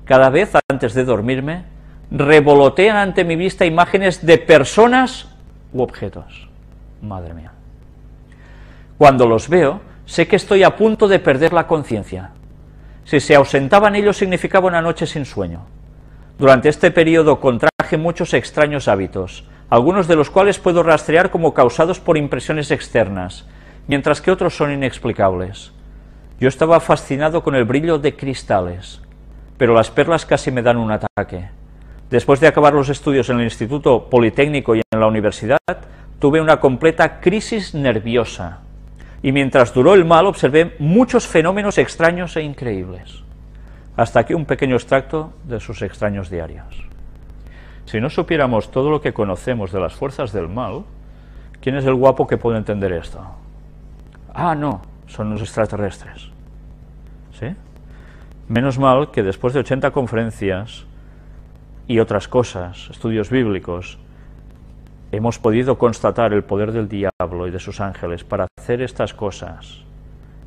Cada vez antes de dormirme, revolotean ante mi vista imágenes de personas u objetos. Madre mía. Cuando los veo, sé que estoy a punto de perder la conciencia. Si se ausentaban ellos, significaba una noche sin sueño. Durante este periodo contraje muchos extraños hábitos, algunos de los cuales puedo rastrear como causados por impresiones externas, mientras que otros son inexplicables. Yo estaba fascinado con el brillo de cristales, pero las perlas casi me dan un ataque. Después de acabar los estudios en el Instituto Politécnico y en la universidad, tuve una completa crisis nerviosa. Y mientras duró el mal, observé muchos fenómenos extraños e increíbles. Hasta aquí un pequeño extracto de sus extraños diarios. Si no supiéramos todo lo que conocemos de las fuerzas del mal, ¿quién es el guapo que puede entender esto? Ah, no, son los extraterrestres. ¿Sí? Menos mal que después de 80 conferencias y otras cosas, estudios bíblicos, hemos podido constatar el poder del diablo y de sus ángeles para hacer estas cosas,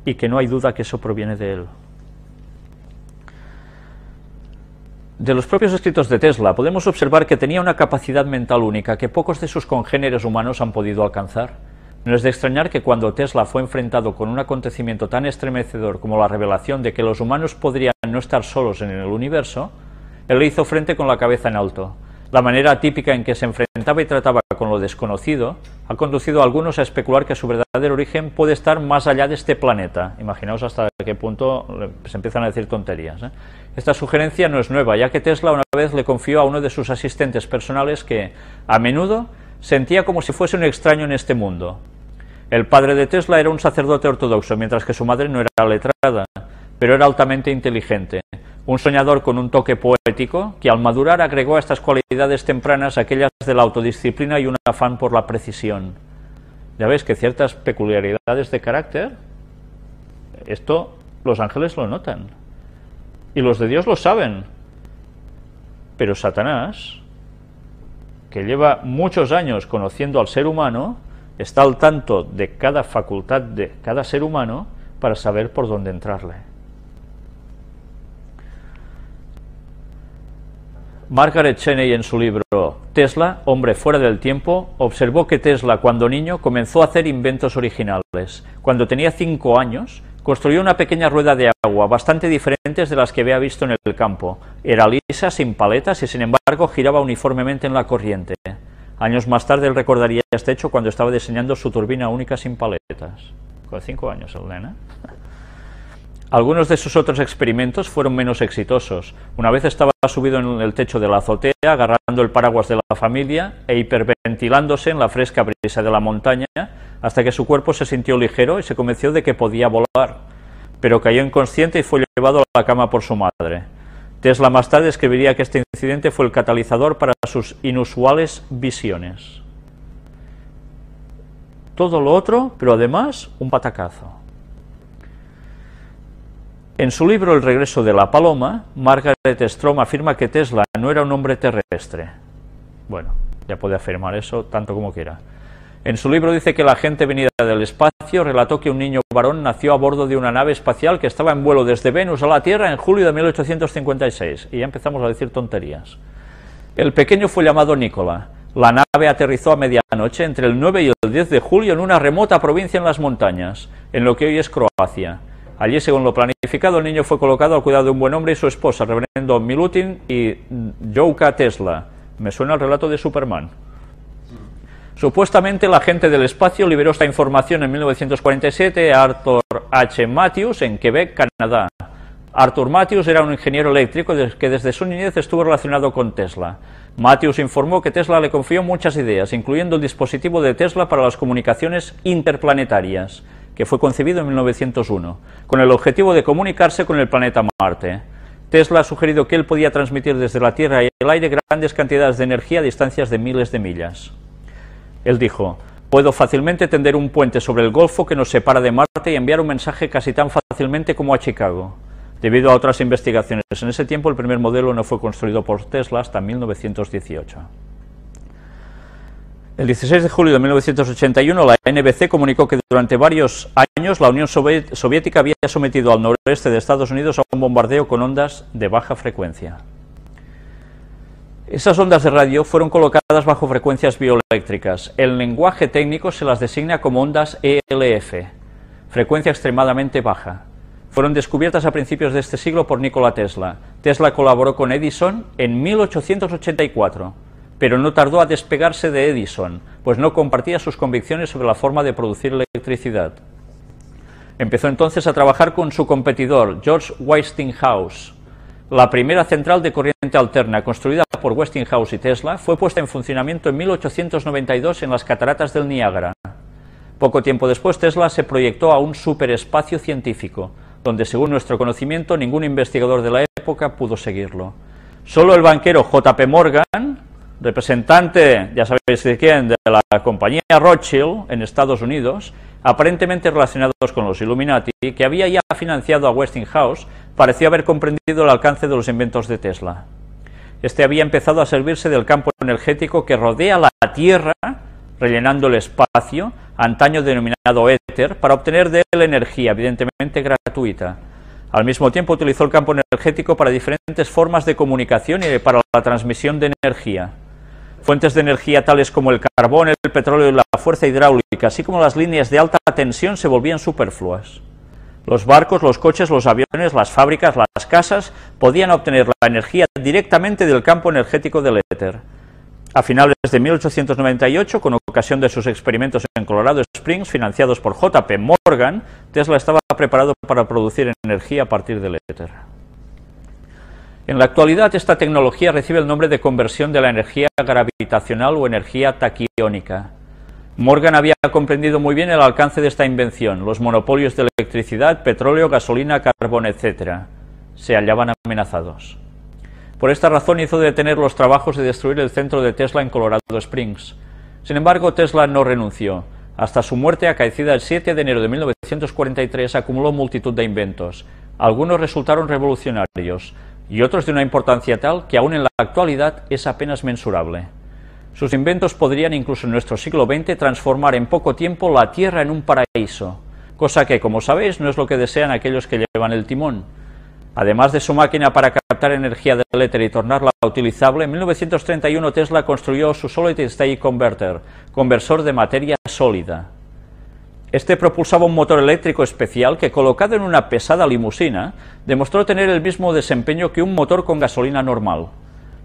y que no hay duda que eso proviene de él. De los propios escritos de Tesla podemos observar que tenía una capacidad mental única que pocos de sus congéneres humanos han podido alcanzar. No es de extrañar que cuando Tesla fue enfrentado con un acontecimiento tan estremecedor como la revelación de que los humanos podrían no estar solos en el universo, él le hizo frente con la cabeza en alto. La manera típica en que se enfrentaba y trataba con lo desconocido ha conducido a algunos a especular que su verdadero origen puede estar más allá de este planeta. Imaginaos hasta qué punto se empiezan a decir tonterías, ¿eh? Esta sugerencia no es nueva, ya que Tesla una vez le confió a uno de sus asistentes personales que, a menudo, sentía como si fuese un extraño en este mundo. El padre de Tesla era un sacerdote ortodoxo, mientras que su madre no era letrada, pero era altamente inteligente. Un soñador con un toque poético que al madurar agregó a estas cualidades tempranas aquellas de la autodisciplina y un afán por la precisión. Ya ves que ciertas peculiaridades de carácter, esto los ángeles lo notan, y los de Dios lo saben, pero Satanás, que lleva muchos años conociendo al ser humano, está al tanto de cada facultad de cada ser humano para saber por dónde entrarle. Margaret Cheney, en su libro Tesla, hombre fuera del tiempo, observó que Tesla, cuando niño, comenzó a hacer inventos originales. Cuando tenía 5 años, construyó una pequeña rueda de agua, bastante diferentes de las que había visto en el campo. Era lisa, sin paletas y, sin embargo, giraba uniformemente en la corriente. Años más tarde, él recordaría este hecho cuando estaba diseñando su turbina única sin paletas. Con 5 años el nena. Algunos de sus otros experimentos fueron menos exitosos. Una vez estaba subido en el techo de la azotea, agarrando el paraguas de la familia e hiperventilándose en la fresca brisa de la montaña, hasta que su cuerpo se sintió ligero y se convenció de que podía volar, pero cayó inconsciente y fue llevado a la cama por su madre. Tesla más tarde escribiría que este incidente fue el catalizador para sus inusuales visiones. Todo lo otro, pero además un patacazo. En su libro El regreso de la paloma, Margaret Strom afirma que Tesla no era un hombre terrestre. Bueno, ya puede afirmar eso tanto como quiera. En su libro dice que la gente venida del espacio relató que un niño varón nació a bordo de una nave espacial que estaba en vuelo desde Venus a la Tierra en julio de 1856. Y ya empezamos a decir tonterías. El pequeño fue llamado Nikola. La nave aterrizó a medianoche entre el 9 y el 10 de julio en una remota provincia en las montañas, en lo que hoy es Croacia. Allí, según lo planificado, el niño fue colocado al cuidado de un buen hombre y su esposa, reverendo Milutin y Jouka Tesla. Me suena el relato de Superman. Supuestamente, la gente del espacio liberó esta información en 1947 a Arthur H. Matthews en Quebec, Canadá. Arthur Matthews era un ingeniero eléctrico que desde su niñez estuvo relacionado con Tesla. Matthews informó que Tesla le confió muchas ideas, incluyendo el dispositivo de Tesla para las comunicaciones interplanetarias, que fue concebido en 1901, con el objetivo de comunicarse con el planeta Marte. Tesla ha sugerido que él podía transmitir desde la Tierra y el aire grandes cantidades de energía a distancias de miles de millas. Él dijo: puedo fácilmente tender un puente sobre el Golfo que nos separa de Marte y enviar un mensaje casi tan fácilmente como a Chicago. Debido a otras investigaciones en ese tiempo, el primer modelo no fue construido por Tesla hasta 1918. El 16 de julio de 1981, la NBC comunicó que durante varios años la Unión Soviética había sometido al noroeste de Estados Unidos a un bombardeo con ondas de baja frecuencia. Esas ondas de radio fueron colocadas bajo frecuencias bioeléctricas. El lenguaje técnico se las designa como ondas ELF, frecuencia extremadamente baja. Fueron descubiertas a principios de este siglo por Nikola Tesla. Tesla colaboró con Edison en 1884. Pero no tardó a despegarse de Edison, pues no compartía sus convicciones sobre la forma de producir electricidad. Empezó entonces a trabajar con su competidor, George Westinghouse. La primera central de corriente corriente alterna construida por Westinghouse y Tesla fue puesta en funcionamiento en 1892 en las cataratas del Niágara. Poco tiempo después, Tesla se proyectó a un superespacio científico, donde, según nuestro conocimiento, ningún investigador de la época pudo seguirlo. Solo el banquero J.P. Morgan, representante, ya sabéis de quién, de la compañía Rothschild en Estados Unidos, aparentemente relacionados con los Illuminati, que había ya financiado a Westinghouse, pareció haber comprendido el alcance de los inventos de Tesla. Este había empezado a servirse del campo energético que rodea la Tierra, rellenando el espacio, antaño denominado éter, para obtener de él energía, evidentemente gratuita. Al mismo tiempo utilizó el campo energético para diferentes formas de comunicación y para la transmisión de energía. Fuentes de energía tales como el carbón, el petróleo y la fuerza hidráulica, así como las líneas de alta tensión, se volvían superfluas. Los barcos, los coches, los aviones, las fábricas, las casas podían obtener la energía directamente del campo energético del éter. A finales de 1898, con ocasión de sus experimentos en Colorado Springs, financiados por J.P. Morgan, Tesla estaba preparado para producir energía a partir del éter. En la actualidad, esta tecnología recibe el nombre de conversión de la energía gravitacional o energía taquiónica. Morgan había comprendido muy bien el alcance de esta invención. Los monopolios de electricidad, petróleo, gasolina, carbón, etc. se hallaban amenazados. Por esta razón hizo detener los trabajos de destruir el centro de Tesla en Colorado Springs. Sin embargo, Tesla no renunció. Hasta su muerte, acaecida el 7 de enero de 1943, acumuló multitud de inventos. Algunos resultaron revolucionarios y otros de una importancia tal que aún en la actualidad es apenas mensurable. Sus inventos podrían incluso en nuestro siglo XX transformar en poco tiempo la Tierra en un paraíso, cosa que, como sabéis, no es lo que desean aquellos que llevan el timón. Además de su máquina para captar energía del éter y tornarla utilizable, en 1931 Tesla construyó su Solid State Converter, conversor de materia sólida. Este propulsaba un motor eléctrico especial que, colocado en una pesada limusina, demostró tener el mismo desempeño que un motor con gasolina normal.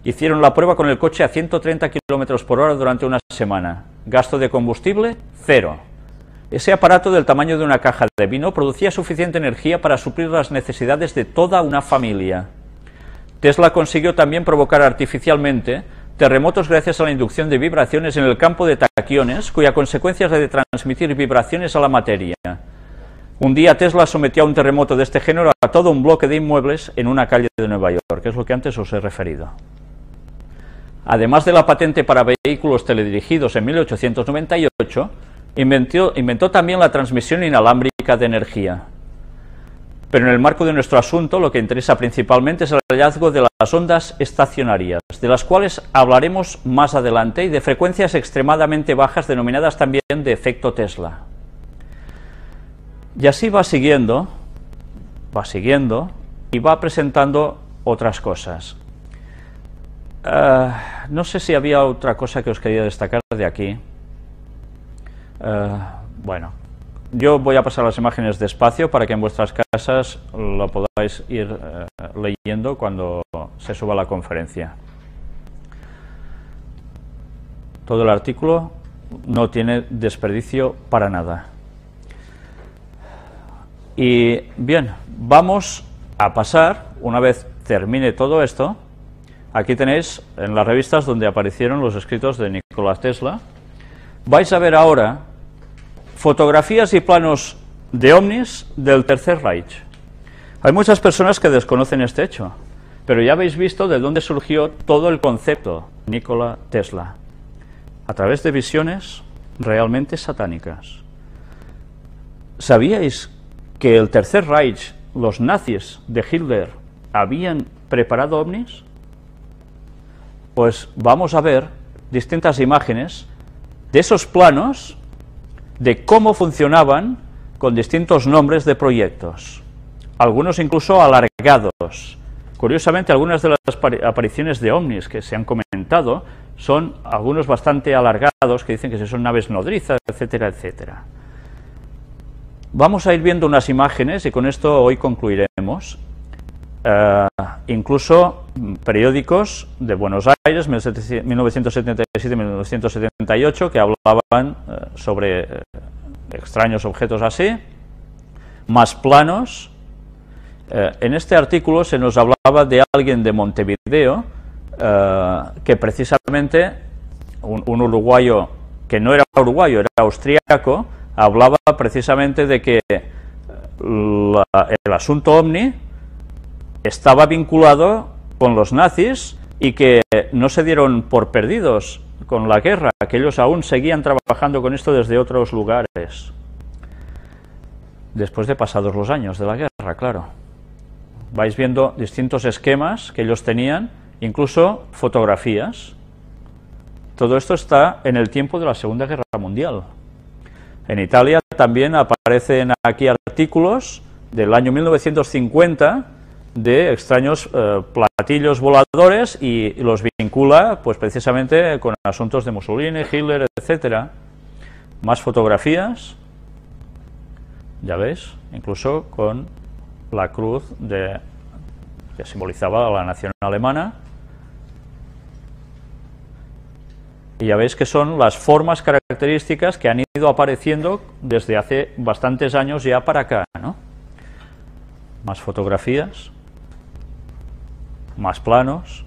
Hicieron la prueba con el coche a 130 km por hora durante una semana. Gasto de combustible, cero. Ese aparato del tamaño de una caja de vino producía suficiente energía para suplir las necesidades de toda una familia. Tesla consiguió también provocar artificialmente terremotos gracias a la inducción de vibraciones en el campo de taquiones, cuya consecuencia es la de transmitir vibraciones a la materia. Un día Tesla sometió a un terremoto de este género a todo un bloque de inmuebles en una calle de Nueva York, que es lo que antes os he referido. Además de la patente para vehículos teledirigidos en 1898, inventó también la transmisión inalámbrica de energía. Pero en el marco de nuestro asunto, lo que interesa principalmente es el hallazgo de las ondas estacionarias, de las cuales hablaremos más adelante, y de frecuencias extremadamente bajas denominadas también de efecto Tesla. Y así va siguiendo y va presentando otras cosas. No sé si había otra cosa que os quería destacar de aquí. Bueno, yo voy a pasar las imágenes despacio para que en vuestras casas lo podáis ir leyendo cuando se suba la conferencia. Todo el artículo no tiene desperdicio para nada. Y bien, vamos a pasar, una vez termine todo esto, aquí tenéis en las revistas donde aparecieron los escritos de Nikola Tesla. Vais a ver ahora fotografías y planos de ovnis del Tercer Reich. Hay muchas personas que desconocen este hecho, pero ya habéis visto de dónde surgió todo el concepto Nikola Tesla, a través de visiones realmente satánicas. ¿Sabíais que el Tercer Reich, los nazis de Hitler, habían preparado ovnis? Pues vamos a ver distintas imágenes de esos planos, de cómo funcionaban con distintos nombres de proyectos, algunos incluso alargados. Curiosamente, algunas de las apariciones de ovnis que se han comentado son algunos bastante alargados, que dicen que son naves nodrizas, etcétera, etcétera. Vamos a ir viendo unas imágenes y con esto hoy concluiremos. Incluso periódicos de Buenos Aires, 1977-1978, que hablaban sobre extraños objetos así, más planos, En este artículo se nos hablaba de alguien de Montevideo que precisamente, un uruguayo que no era uruguayo, era austríaco, hablaba precisamente de que el asunto OVNI estaba vinculado con los nazis y que no se dieron por perdidos con la guerra, que ellos aún seguían trabajando con esto desde otros lugares, después de pasados los años de la guerra, claro. Vais viendo distintos esquemas que ellos tenían, incluso fotografías. Todo esto está en el tiempo de la Segunda Guerra Mundial. En Italia también aparecen aquí artículos del año 1950 de extraños platillos voladores y los vincula pues precisamente con asuntos de Mussolini, Hitler, etcétera. Más fotografías, ya veis, incluso con la cruz que simbolizaba la nación alemana. Y ya veis que son las formas características que han ido apareciendo desde hace bastantes años ya para acá, ¿no? Más fotografías, más planos,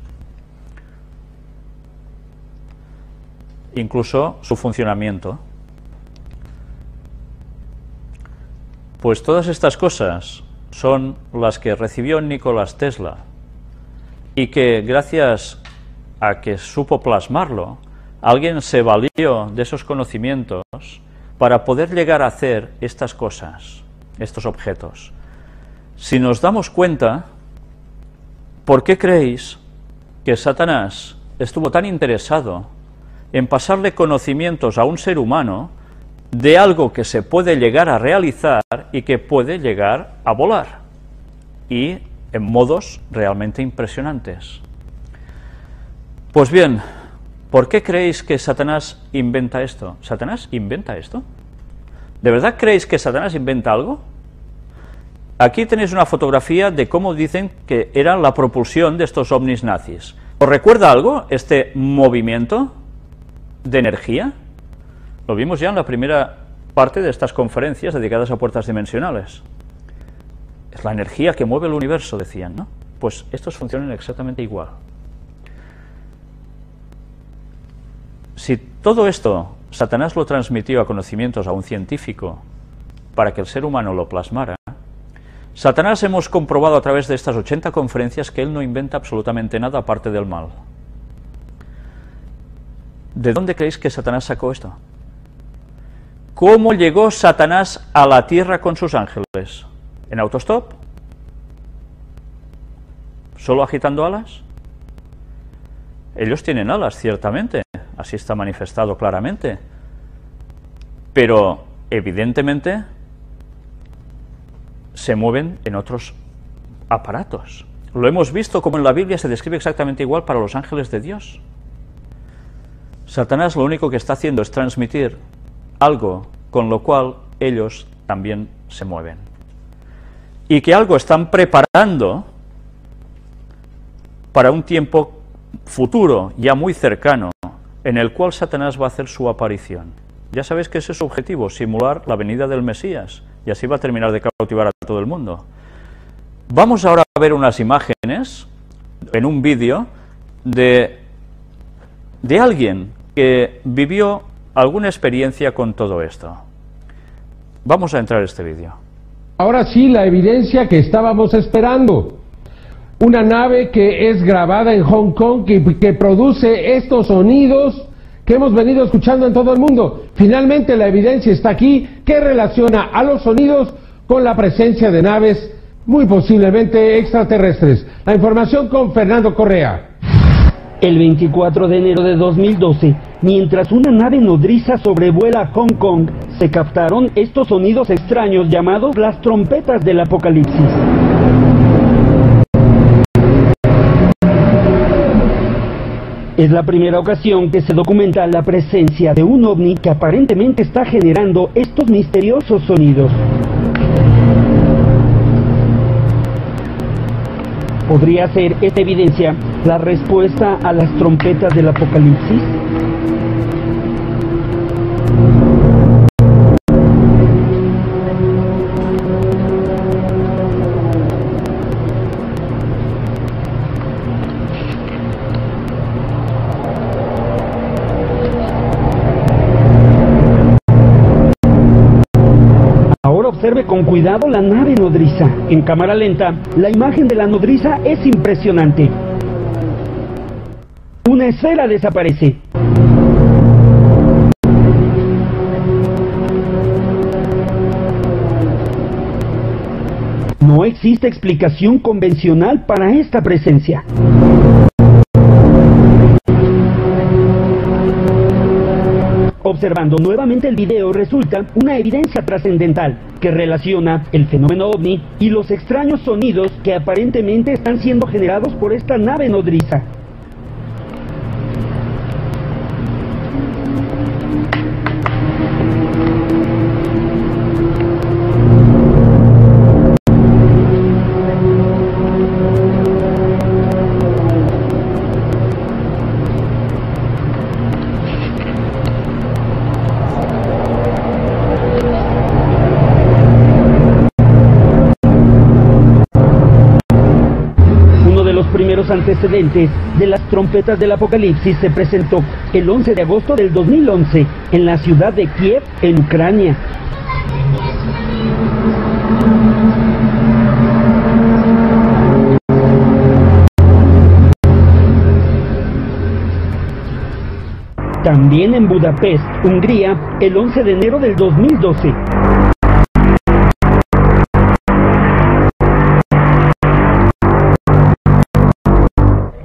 incluso su funcionamiento. Pues todas estas cosas son las que recibió Nikola Tesla y que gracias a que supo plasmarlo, alguien se valió de esos conocimientos para poder llegar a hacer estas cosas, estos objetos. Si nos damos cuenta, ¿por qué creéis que Satanás estuvo tan interesado en pasarle conocimientos a un ser humano de algo que se puede llegar a realizar y que puede llegar a volar? Y en modos realmente impresionantes. Pues bien, ¿por qué creéis que Satanás inventa esto? ¿Satanás inventa esto? ¿De verdad creéis que Satanás inventa algo? Aquí tenéis una fotografía de cómo dicen que era la propulsión de estos ovnis nazis. ¿Os recuerda algo este movimiento de energía? Lo vimos ya en la primera parte de estas conferencias dedicadas a puertas dimensionales. Es la energía que mueve el universo, decían, ¿no? Pues estos funcionan exactamente igual. Si todo esto Satanás lo transmitió a conocimientos a un científico para que el ser humano lo plasmara, Satanás hemos comprobado a través de estas 80 conferencias que él no inventa absolutamente nada aparte del mal. ¿De dónde creéis que Satanás sacó esto? ¿Cómo llegó Satanás a la tierra con sus ángeles? ¿En autostop? ¿Solo agitando alas? Ellos tienen alas, ciertamente, así está manifestado claramente, pero evidentemente se mueven en otros aparatos. Lo hemos visto como en la Biblia se describe exactamente igual para los ángeles de Dios. Satanás lo único que está haciendo es transmitir algo con lo cual ellos también se mueven. Y que algo están preparando para un tiempo futuro, ya muy cercano, en el cual Satanás va a hacer su aparición. Ya sabéis que ese es su objetivo, simular la venida del Mesías, y así va a terminar de cautivar a todo el mundo. Vamos ahora a ver unas imágenes, en un vídeo, de alguien que vivió alguna experiencia con todo esto. Vamos a entrar a este vídeo. Ahora sí, la evidencia que estábamos esperando. Una nave que es grabada en Hong Kong, que produce estos sonidos que hemos venido escuchando en todo el mundo. Finalmente la evidencia está aquí, que relaciona a los sonidos con la presencia de naves muy posiblemente extraterrestres. La información con Fernando Correa. El 24 de enero de 2012, mientras una nave nodriza sobrevuela Hong Kong, se captaron estos sonidos extraños llamados las trompetas del apocalipsis. Es la primera ocasión que se documenta la presencia de un ovni que aparentemente está generando estos misteriosos sonidos. ¿Podría ser esta evidencia la respuesta a las trompetas del apocalipsis? Ahora observe con cuidado la nave nodriza. En cámara lenta, la imagen de la nodriza es impresionante. Una esfera desaparece. No existe explicación convencional para esta presencia. Observando nuevamente el video resulta una evidencia trascendental que relaciona el fenómeno ovni y los extraños sonidos que aparentemente están siendo generados por esta nave nodriza. Primeros antecedentes de las trompetas del Apocalipsis se presentó el 11 de agosto del 2011 en la ciudad de Kiev, en Ucrania. También en Budapest, Hungría, el 11 de enero del 2012.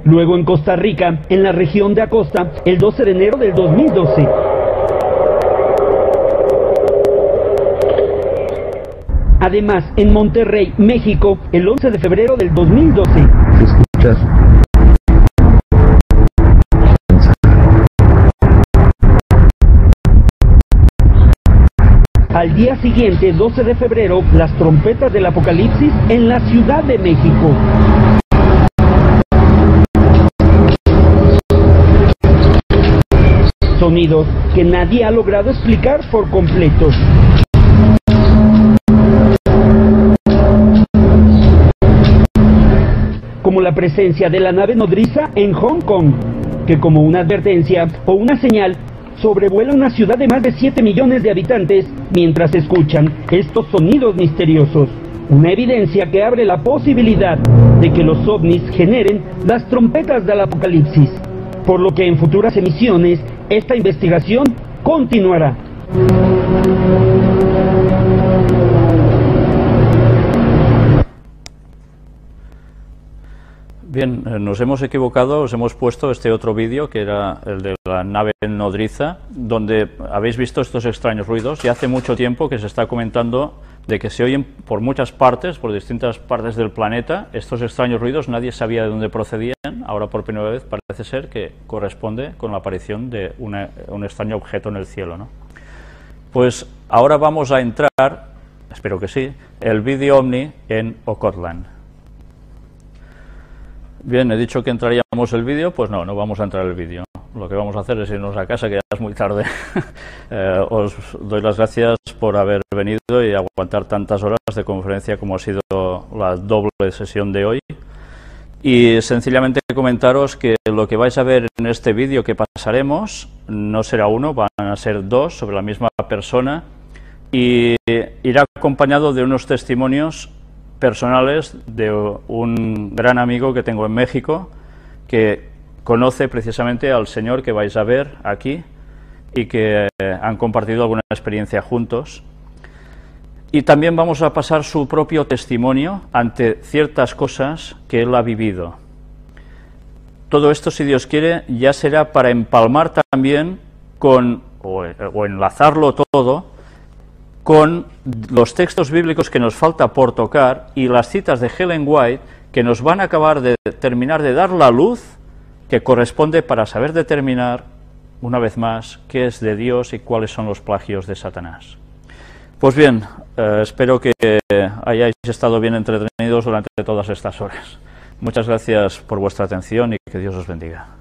Luego en Costa Rica, en la región de Acosta, el 12 de enero del 2012. Además, en Monterrey, México, el 11 de febrero del 2012. Al día siguiente, 12 de febrero, las trompetas del Apocalipsis en la Ciudad de México. Sonidos que nadie ha logrado explicar por completo. Como la presencia de la nave nodriza en Hong Kong, que como una advertencia o una señal sobrevuela una ciudad de más de 7 millones de habitantes mientras escuchan estos sonidos misteriosos. Una evidencia que abre la posibilidad de que los ovnis generen las trompetas del Apocalipsis, por lo que en futuras emisiones esta investigación continuará. Bien, nos hemos equivocado, os hemos puesto este otro vídeo que era el de la nave nodriza, donde habéis visto estos extraños ruidos. Y hace mucho tiempo que se está comentando de que se oyen por muchas partes, por distintas partes del planeta, estos extraños ruidos. Nadie sabía de dónde procedían. Ahora por primera vez parece ser que corresponde con la aparición de un extraño objeto en el cielo, ¿no? Pues ahora vamos a entrar, espero que sí, el vídeo ovni en Ocotlán. Bien, he dicho que entraríamos el vídeo, pues no vamos a entrar el vídeo. Lo que vamos a hacer es irnos a casa, que ya es muy tarde. Os doy las gracias por haber venido y aguantar tantas horas de conferencia como ha sido la doble sesión de hoy. Y sencillamente comentaros que lo que vais a ver en este vídeo que pasaremos no será uno, van a ser dos sobre la misma persona, y irá acompañado de unos testimonios personales de un gran amigo que tengo en México, que conoce precisamente al señor que vais a ver aquí y que han compartido alguna experiencia juntos. Y también vamos a pasar su propio testimonio ante ciertas cosas que él ha vivido. Todo esto, si Dios quiere, ya será para empalmar también con, o enlazarlo todo, con los textos bíblicos que nos falta por tocar y las citas de Ellen White, que nos van a acabar de terminar de dar la luz que corresponde para saber determinar, una vez más, qué es de Dios y cuáles son los plagios de Satanás. Pues bien, espero que hayáis estado bien entretenidos durante todas estas horas. Muchas gracias por vuestra atención y que Dios os bendiga.